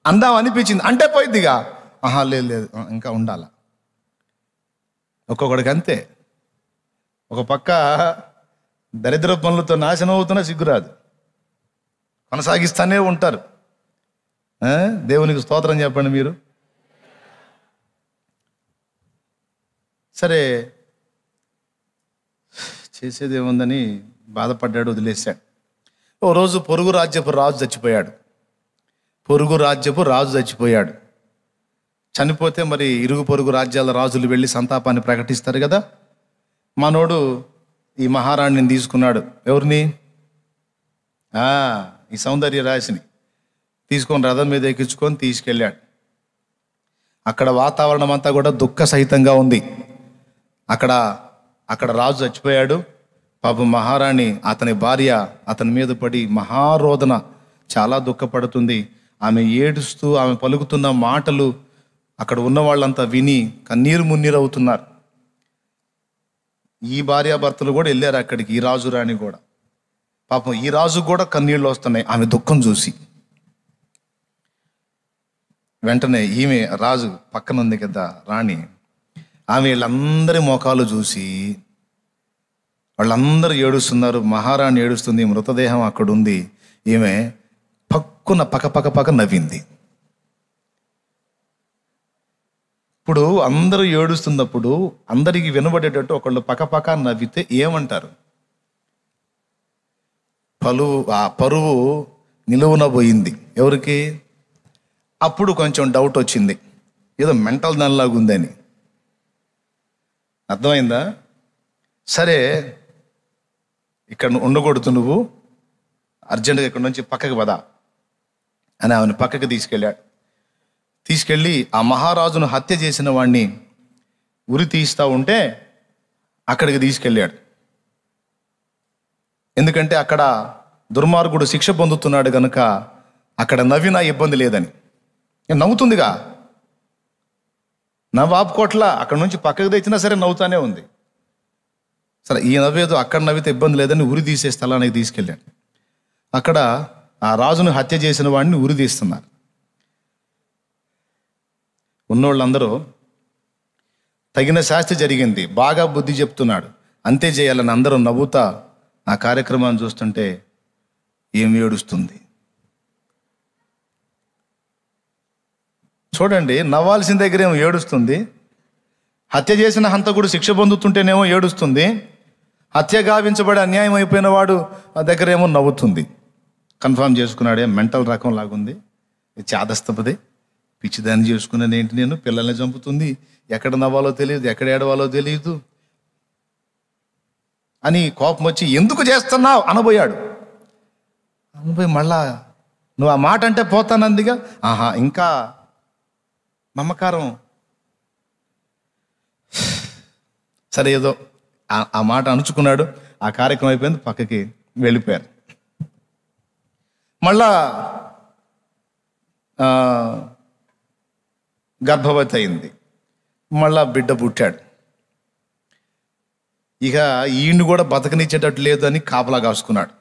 అందాం అనిపించింది. అంటే పోయిద్దిగా. లేదు ఇంకా ఉండాల. ఒక్కొక్కడికి అంతే. ఒక పక్క దరిద్ర పనులతో నాశనం అవుతున్నా సిగ్గురాదు, కొనసాగిస్తానే ఉంటారు. దేవునికి స్తోత్రం చెప్పండి మీరు. సరే, చేసేది ఏముందని బాధపడ్డాడు, వదిలేశాడు. ఓ రోజు పొరుగు రాజ్యపు రాజు చచ్చిపోయాడు. చనిపోతే మరి ఇరుగు పొరుగు రాజ్యాల రాజులు వెళ్ళి సంతాపాన్ని ప్రకటిస్తారు కదా. మనోడు ఈ మహారాణిని తీసుకున్నాడు. ఎవరిని? ఈ సౌందర్య రాశిని తీసుకొని రథం మీద ఎక్కించుకొని తీసుకెళ్ళాడు. అక్కడ వాతావరణం అంతా కూడా దుఃఖ సహితంగా ఉంది. అక్కడ రాజు చచ్చిపోయాడు. పాపం మహారాణి, అతని భార్య అతని మీద పడి మహారోదన, చాలా దుఃఖపడుతుంది. ఆమె ఏడుస్తూ ఆమె పలుకుతున్న మాటలు అక్కడ ఉన్న వాళ్ళంతా విని కన్నీరు మున్నీరు అవుతున్నారు. ఈ భార్యాభర్తలు కూడా వెళ్ళారు అక్కడికి, ఈ రాజు రాణి కూడా. పాపం ఈ రాజు కూడా కన్నీళ్ళు వస్తున్నాయి ఆమె దుఃఖం చూసి. వెంటనే ఈమె రాజు పక్కన ఉంది కదా రాణి, ఆమె వీళ్ళందరి మోకాలు చూసి వాళ్ళందరూ ఏడుస్తున్నారు. మహారాణి ఏడుస్తుంది, మృతదేహం అక్కడ ఉంది. ఈమె పక్కున పక్క నవ్వింది. ఇప్పుడు అందరూ ఏడుస్తున్నప్పుడు అందరికీ వినబడేటట్టు ఒకళ్ళు పక్క నవ్వితే ఏమంటారు? ఆ పరువు నిలువున పోయింది ఎవరికి? అప్పుడు కొంచెం డౌట్ వచ్చింది, ఏదో మెంటల్ దానిలాగా ఉందని. అర్థమైందా? సరే, ఇక్కడ ఉండకూడదు, నువ్వు అర్జెంటుగా ఇక్కడ నుంచి పక్కకి పదా అని ఆమెను పక్కకి తీసుకెళ్ళి ఆ మహారాజును హత్య చేసిన వాడిని ఉరి తీస్తూ ఉంటే అక్కడికి తీసుకెళ్ళాడు. ఎందుకంటే అక్కడ దుర్మార్గుడు శిక్ష పొందుతున్నాడు కనుక అక్కడ నవ్వినా ఇబ్బంది లేదని. నవ్వుతుందిగా, ఆపుకోట్ల, అక్కడ నుంచి పక్కకు తెచ్చినా సరే నవ్వుతానే ఉంది. సరే, ఈ నవ్వేదో అక్కడ నవ్వితే ఇబ్బంది లేదని ఉరి తీసే స్థలానికి తీసుకెళ్ళాడు. అక్కడ ఆ రాజును హత్య చేసిన వాడిని ఉరి తీస్తున్నారు. ఉన్నోళ్ళందరూ తగిన శాస్తి జరిగింది, బాగా బుద్ధి చెప్తున్నాడు, అంతే చేయాలని అందరూ నవ్వుతా ఆ కార్యక్రమాన్ని చూస్తుంటే ఏం ఏడుస్తుంది చూడండి. నవ్వాల్సిన దగ్గర ఏమో ఏడుస్తుంది, హత్య చేసిన హంతకుడు శిక్ష పొందుతుంటేనేమో ఏడుస్తుంది, హత్య గావించబడి అన్యాయం అయిపోయిన వాడు దగ్గర ఏమో నవ్వుతుంది. కన్ఫర్మ్ చేసుకున్నాడే, మెంటల్ రకం లాగుంది, చాదస్తపది, పిచ్చిదాన్ని చేసుకున్నాను ఏంటి, నేను పిల్లల్ని చంపుతుంది, ఎక్కడ నవ్వాలో తెలియదు, ఎక్కడ ఏడవాలో తెలియదు అని కోపం వచ్చి ఎందుకు చేస్తున్నావు అనబోయాడు. అనబోయి మళ్ళా నువ్వు ఆ మాట అంటే పోతానందిగా, ఇంకా మమకారం. సరే, ఏదో ఆ మాట అణుచుకున్నాడు. ఆ కార్యక్రమం అయిపోయింది, పక్కకి వెళ్ళిపోయారు. మళ్ళా గర్భవతి అయింది, మళ్ళా బిడ్డ పుట్టాడు. ఇక ఈయన్ని కూడా బతకనిచ్చేటట్టు లేదు అని కాపలా కాసుకున్నాడు.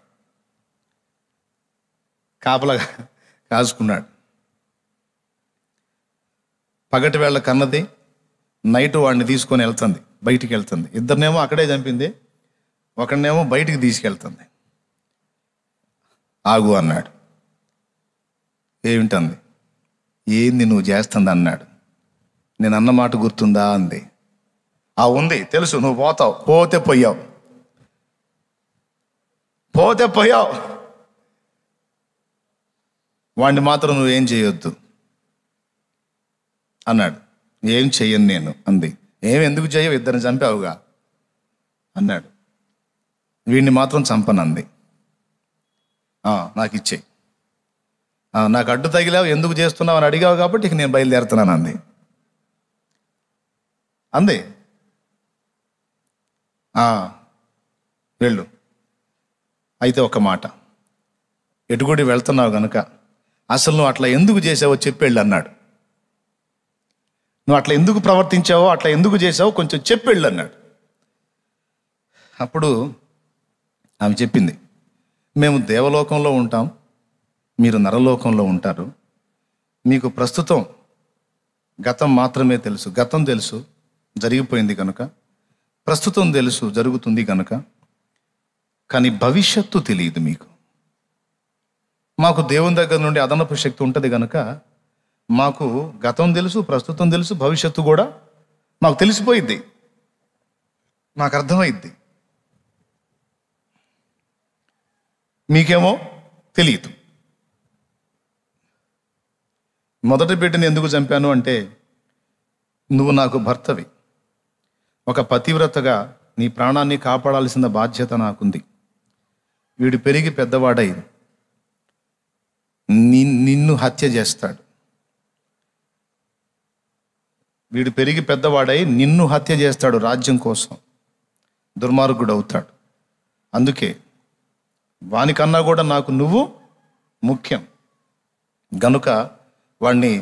పగటి వేళ కన్నది, నైట్ వాడిని తీసుకొని వెళ్తుంది, బయటికి వెళ్తుంది. ఇద్దరినేమో అక్కడే చంపింది, ఒకడినేమో బయటికి తీసుకెళ్తుంది. ఆగు అన్నాడు. ఏమిటంది? ఏంది నువ్వు చేస్తుంది అన్నాడు. నేను అన్న మాట గుర్తుందా అంది. ఉంది, తెలుసు, నువ్వు పోతావు, పోతే పోయావు వాడిని మాత్రం నువ్వేం చేయొద్దు అన్నాడు. ఏం చెయ్యను నేను అంది. ఎందుకు చేయవు, ఇద్దరిని చంపావుగా అన్నాడు. వీడిని మాత్రం చంపనంది. నాకు ఇచ్చేయి, నాకు అడ్డు తగిలావు, ఎందుకు చేస్తున్నావు అని అడిగావు కాబట్టి ఇక నేను బయలుదేరుతున్నాను అంది. వెళ్ళు, అయితే ఒక మాట, ఎటుగుడి వెళ్తున్నావు కనుక అసలు నువ్వు అట్లా ఎందుకు చేసావో చెప్పెళ్ళు అన్నాడు. నువ్వు అట్లా ఎందుకు ప్రవర్తించావో, అట్లా ఎందుకు చేసావో కొంచెం చెప్పెళ్ళు అన్నాడు. అప్పుడు ఆమె చెప్పింది, మేము దేవలోకంలో ఉంటాం, మీరు నరలోకంలో ఉంటారు. మీకు ప్రస్తుతం గతం మాత్రమే తెలుసు, గతం తెలుసు జరిగిపోయింది కనుక, ప్రస్తుతం తెలుసు జరుగుతుంది కనుక, కానీ భవిష్యత్తు తెలియదు మీకు. మాకు దేవుని దగ్గర నుండి అదనపు శక్తి ఉంటుంది కనుక మాకు గతం తెలుసు, ప్రస్తుతం తెలుసు, భవిష్యత్తు కూడా మాకు తెలిసిపోయిద్ది, మాకు అర్థమైద్ది. మీకేమో తెలియదు. మొదటి బిడ్డని ఎందుకు చంపాను అంటే, నువ్వు నాకు భర్తవి, ఒక పతివ్రతగా నీ ప్రాణాన్ని కాపాడాల్సిన బాధ్యత నాకుంది. వీడు పెరిగి పెద్దవాడై నిన్ను హత్య చేస్తాడు. వీడు పెరిగి పెద్దవాడై నిన్ను హత్య చేస్తాడు, రాజ్యం కోసం దుర్మార్గుడు అవుతాడు. అందుకే వానికన్నా కూడా నాకు నువ్వు ముఖ్యం గనుక వాణ్ణి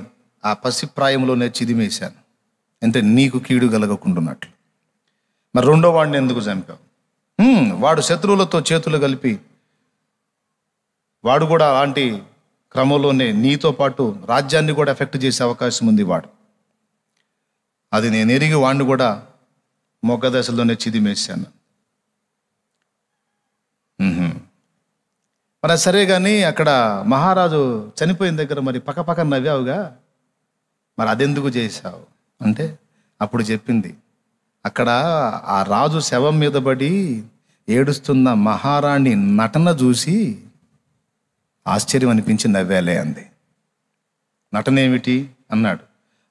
ఆ పసిప్రాయంలోనే చిదిమేశాను, అంటే నీకు కీడు కలగకుండాన్నట్లు. మరి రెండో వాడిని ఎందుకు చంపావు? వాడు శత్రువులతో చేతులు కలిపి వాడు కూడా అలాంటి క్రమంలోనే నీతో పాటు రాజ్యాన్ని కూడా ఎఫెక్ట్ చేసే అవకాశం ఉంది వాడు. అది నేను ఎరిగి వాడిని కూడా మొగ్గ దశలోనే చిదిమేశాను. మరి సరే కానీ అక్కడ మహారాజు చనిపోయిన దగ్గర మరి పక్కపక్క నవ్వావుగా, మరి అదెందుకు చేశావు అంటే అప్పుడు చెప్పింది, అక్కడ ఆ రాజు శవం మీద పడి ఏడుస్తున్న మహారాణి నటన చూసి ఆశ్చర్యం అనిపించి నవ్వాలే అంది. నటన ఏమిటి అన్నాడు.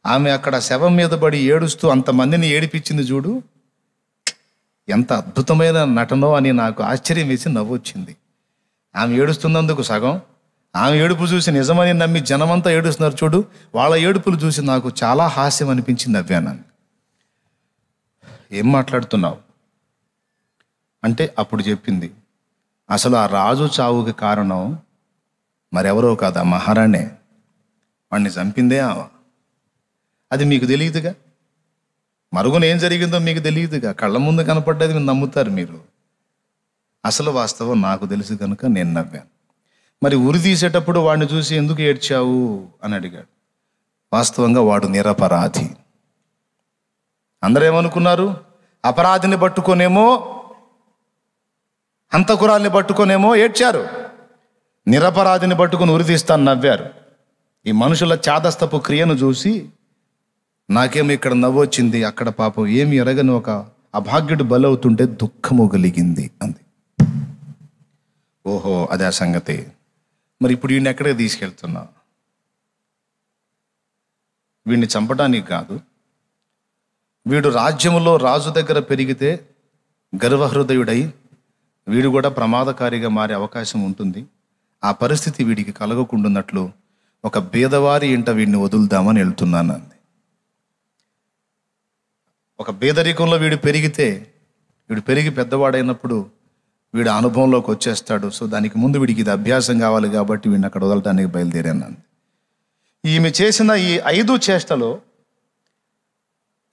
ఆమె అక్కడ శవం మీద పడి ఏడుస్తూ అంతమందిని ఏడిపించింది చూడు, ఎంత అద్భుతమైన నటనో అని నాకు ఆశ్చర్యం వేసి నవ్వొచ్చింది. ఆమె ఏడుస్తున్నందుకు సగం, ఆమె ఏడుపు చూసి నిజమని నమ్మి జనమంతా ఏడుస్తున్నారు చూడు, వాళ్ళ ఏడుపులు చూసి నాకు చాలా హాస్యం అనిపించి నవ్వాను. ఏం మాట్లాడుతున్నావు అంటే అప్పుడు చెప్పింది, అసలు ఆ రాజు చావుకి కారణం మరెవరో కాదు, ఆ మహారాణే. వాడిని చంపిందే ఆమె. అది మీకు తెలియదుగా, మరుగున ఏం జరిగిందో మీకు తెలియదుగా, కళ్ళ ముందు కనపడ్డది మీరు నమ్ముతారు. మీరు అసలు వాస్తవం నాకు తెలుసు కనుక నేను నవ్వాను. మరి ఉరి తీసేటప్పుడు వాడిని చూసి ఎందుకు ఏడ్చావు అని అడిగాడు. వాస్తవంగా వాడు నిరపరాధి. అందరూ ఏమనుకున్నారు? అపరాధిని పట్టుకొనేమో, హంతకురాల్ని పట్టుకొనేమో ఏడ్చారు, నిరపరాధిని పట్టుకుని ఉరి తీస్తాను నవ్వారు. ఈ మనుషుల చాదస్తపు క్రియను చూసి నాకేమో ఇక్కడ నవ్వొచ్చింది, అక్కడ పాపం ఏమి ఎరగని ఒక అభాగ్యుడు బలవుతుంటే దుఃఖము కలిగింది అంది. ఓహో అదే ఆ సంగతి. మరి ఇప్పుడు వీడిని ఎక్కడికి తీసుకెళ్తున్నా? వీడిని చంపడానికి కాదు, వీడు రాజ్యములో రాజు దగ్గర పెరిగితే గర్వహృదయుడై వీడు కూడా ప్రమాదకారిగా మారే అవకాశం ఉంటుంది. ఆ పరిస్థితి వీడికి కలగకుండాన్నట్లు ఒక బీదవారి ఇంట వీడిని వదులుదామని వెళ్తున్నాను అంది. ఒక బేదరికంలో వీడు పెరిగితే, వీడు పెరిగి పెద్దవాడైనప్పుడు వీడు అనుభవంలోకి వచ్చేస్తాడు. సో దానికి ముందు వీడికి ఇది అభ్యాసం కావాలి కాబట్టి వీడిని అక్కడ వదలటానికి బయలుదేరాను. ఈమె చేసిన ఈ 5 చేష్టలో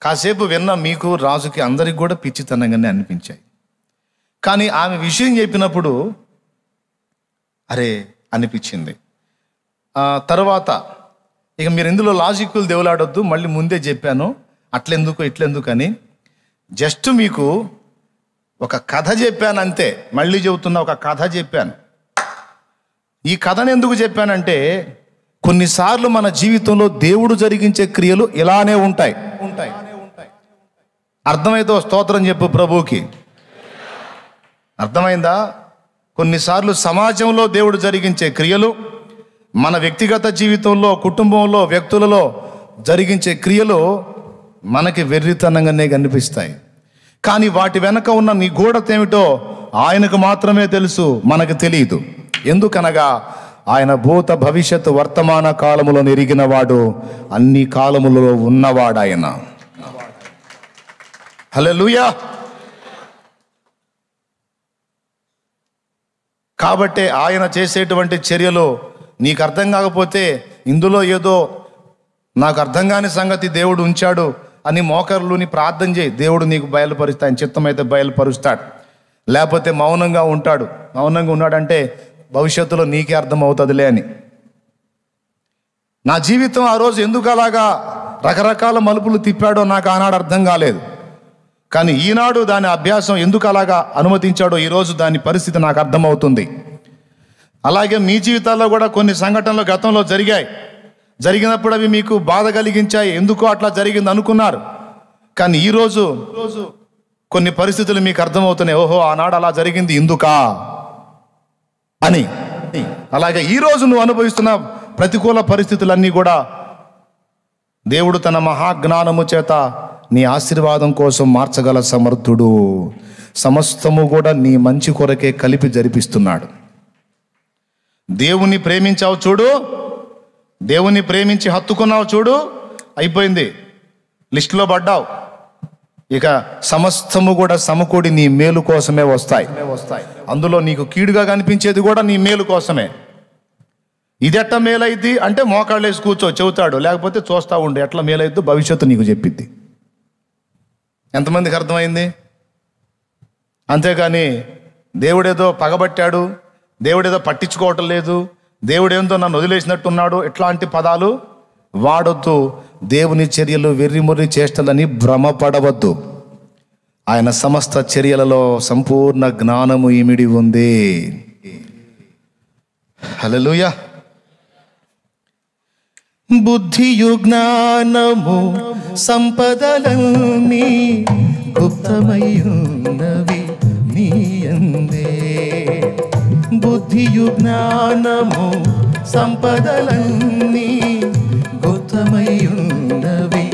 కాసేపు విన్న మీకు, రాజుకి, అందరికి కూడా పిచ్చితనంగానే అనిపించాయి. కానీ ఆమె విషయం చెప్పినప్పుడు అరే అనిపించింది. తర్వాత ఇక మీరు ఇందులో లాజిక్లు దేవులాడొద్దు, మళ్ళీ ముందే చెప్పాను అట్లెందుకు ఇట్లెందుకు అని. జస్ట్ మీకు ఒక కథ చెప్పాను అంతే. మళ్ళీ చెబుతున్నా, ఒక కథ చెప్పాను. ఈ కథను ఎందుకు చెప్పానంటే కొన్నిసార్లు మన జీవితంలో దేవుడు జరిగించే క్రియలు ఇలానే ఉంటాయి. అర్థమైతే స్తోత్రం చెప్పు ప్రభువుకి. అర్థమైందా? కొన్నిసార్లు సమాజంలో దేవుడు జరిగించే క్రియలు, మన వ్యక్తిగత జీవితంలో, కుటుంబంలో, వ్యక్తులలో జరిగించే క్రియలు మనకి వెర్రితనంగానే కనిపిస్తాయి. కానీ వాటి వెనక ఉన్న నిగూఢత ఏమిటో ఆయనకు మాత్రమే తెలుసు, మనకు తెలియదు. ఎందుకనగా ఆయన భూత భవిష్యత్తు వర్తమాన కాలములో ఎరిగిన వాడు, అన్ని కాలములలో ఉన్నవాడు ఆయన. హల్లెలూయా. కాబట్టే ఆయన చేసేటువంటి చర్యలు నీకు అర్థం కాకపోతే, ఇందులో ఏదో నాకు అర్థం కాని సంగతి దేవుడు ఉంచాడు అని మోకర్లుని ప్రార్థన చేయి. దేవుడు నీకు బయలుపరుస్తాడు. ఆయన చిత్తమైతే బయలుపరుస్తాడు, లేకపోతే మౌనంగా ఉంటాడు. మౌనంగా ఉన్నాడంటే భవిష్యత్తులో నీకే అర్థమవుతుందిలే అని. నా జీవితం ఆ రోజు ఎందుకు అలాగా రకరకాల మలుపులు తిప్పాడో నాకు ఆనాడు అర్థం కాలేదు. కానీ ఈనాడు దాని అభ్యాసం ఎందుకు అలాగా అనుమతించాడో ఈరోజు దాని పరిస్థితి నాకు అర్థమవుతుంది. అలాగే మీ జీవితాల్లో కూడా కొన్ని సంఘటనలు గతంలో జరిగాయి. జరిగినప్పుడు అవి మీకు బాధ కలిగించాయి. ఎందుకో అట్లా జరిగింది అనుకున్నారు. కానీ ఈరోజు కొన్ని పరిస్థితులు మీకు అర్థమవుతున్నాయి. ఓహో ఆనాడు అలా జరిగింది ఎందుకా అని. అలాగే ఈరోజు నువ్వు అనుభవిస్తున్న ప్రతికూల పరిస్థితులన్నీ కూడా దేవుడు తన మహాజ్ఞానము చేత నీ ఆశీర్వాదం కోసం మార్చగల సమర్థుడు. సమస్తము కూడా నీ మంచి కొరకే కలిపి జరిపిస్తున్నాడు. దేవుణ్ణి ప్రేమించావు చూడు, దేవుణ్ణి ప్రేమించి హత్తుకున్నావు చూడు, అయిపోయింది. లిస్టులో పడ్డావు. ఇక సమస్తము కూడా సమకూడి నీ మేలు కోసమే వస్తాయి. అందులో నీకు కీడుగా కనిపించేది కూడా నీ మేలు కోసమే. ఇది ఎట్లా మేలైద్ది అంటే మోకాళ్ళు వేసి కూర్చో చెబుతాడు, లేకపోతే చూస్తూ ఉండు ఎట్లా మేలైద్దో భవిష్యత్తు నీకు చెప్పిద్ది. ఎంతమందికి అర్థమైంది? అంతేకాని దేవుడేదో పగబట్టాడు, దేవుడేదో పట్టించుకోవటం లేదు, దేవుడేందో నన్ను వదిలేసినట్టున్నాడు, ఇట్లాంటి పదాలు వాడొద్దు. దేవుని చర్యలు వెర్రిమొర్రి చేష్టలని భ్రమపడవద్దు. ఆయన సమస్త చర్యలలో సంపూర్ణ జ్ఞానము ఇమిడి ఉంది. హల్లెలూయా. బుద్ధియు జ్ఞానము సంపదలన్నీ గుప్తమయ్యున్నవి నీ యందే. బుద్ధియు జ్ఞానము సంపదలన్నీ గుప్తమయ్యున్నవి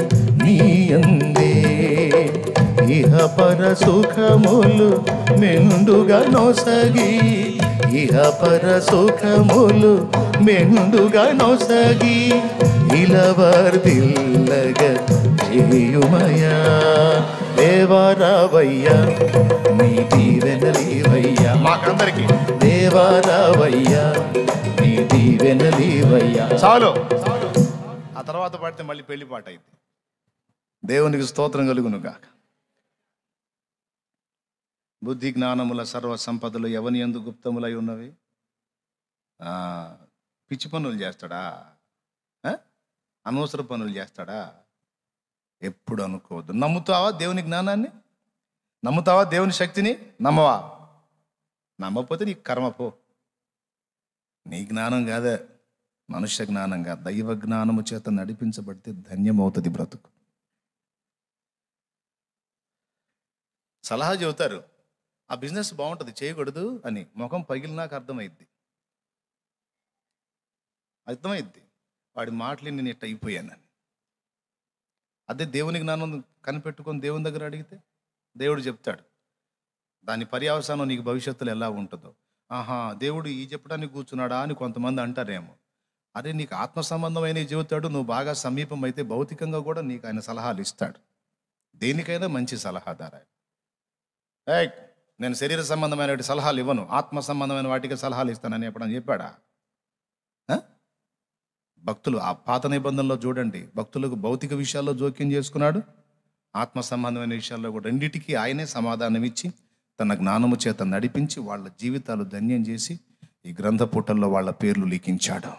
నీ యందే. ఇహ పర సుఖములు మెండుగా నొసగి, ఇహ పర సుఖములు మెండుగా నొసగి ఇలవర్దిల్లగ చేయుమయా. దేవారావయ్యా నీ దీవెనలీవయ్యా. మాకందరికి దేవారావయ్యా నీ దీవెనలీవయ్యా. చాలు, ఆ తర్వాత పాడితే మళ్ళీ పెళ్లి పాట అయింది. దేవునికి స్తోత్రం కలుగును గాక. బుద్ధి జ్ఞానముల సర్వ సంపదలు ఎవని యందు గుప్తములై ఉన్నవి. పిచ్చి పనులు చేస్తాడా? అనవసర పనులు చేస్తాడా? ఎప్పుడు అనుకోవద్దు. నమ్ముతావా దేవుని జ్ఞానాన్ని? నమ్ముతావా దేవుని శక్తిని? నమ్మవా? నమ్మకపోతే నీ కర్మ పో. నీ జ్ఞానం కాదే, మనుష్య జ్ఞానం కాదు, దైవ జ్ఞానము చేత నడిపించబడితే ధన్యమవుతుంది బ్రతుకు. సలహా చెబుతారు, ఆ బిజినెస్ బాగుంటుంది చేయకూడదు అని. ముఖం పగిలినాక అర్థమైద్ది. వాడి మాటలు నేను ఇట్ట అయిపోయానని. అదే దేవుని జ్ఞానం కనిపెట్టుకొని దేవుని దగ్గర అడిగితే దేవుడు చెప్తాడు దాని పర్యవసానం నీకు భవిష్యత్తులో ఎలా ఉంటుందో. ఆహా, దేవుడు ఈ చెప్పడానికి కూర్చున్నాడా అని కొంతమంది అంటారేమో. అరే, నీకు ఆత్మ సంబంధమైన చెబుతాడు. నువ్వు బాగా సమీపం అయితే భౌతికంగా కూడా నీకు ఆయన సలహాలు ఇస్తాడు. దేనికైనా మంచి సలహాదారు. నేను శరీర సంబంధమైన సలహాలు ఇవ్వను, ఆత్మ సంబంధమైన వాటికి సలహాలు ఇస్తానని ఎప్పుడని చెప్పాడా? భక్తులు ఆ పాత నిబంధనలో చూడండి, భక్తులకు భౌతిక విషయాల్లో జోక్యం చేసుకున్నాడు, ఆత్మ సంబంధమైన విషయాల్లో కూడా రెండింటికి ఆయనే సమాధానం ఇచ్చి తన జ్ఞానము చేత నడిపించి వాళ్ళ జీవితాలు ధన్యం చేసి ఈ గ్రంథ పుటల్లో వాళ్ళ పేర్లు లిఖించాడు.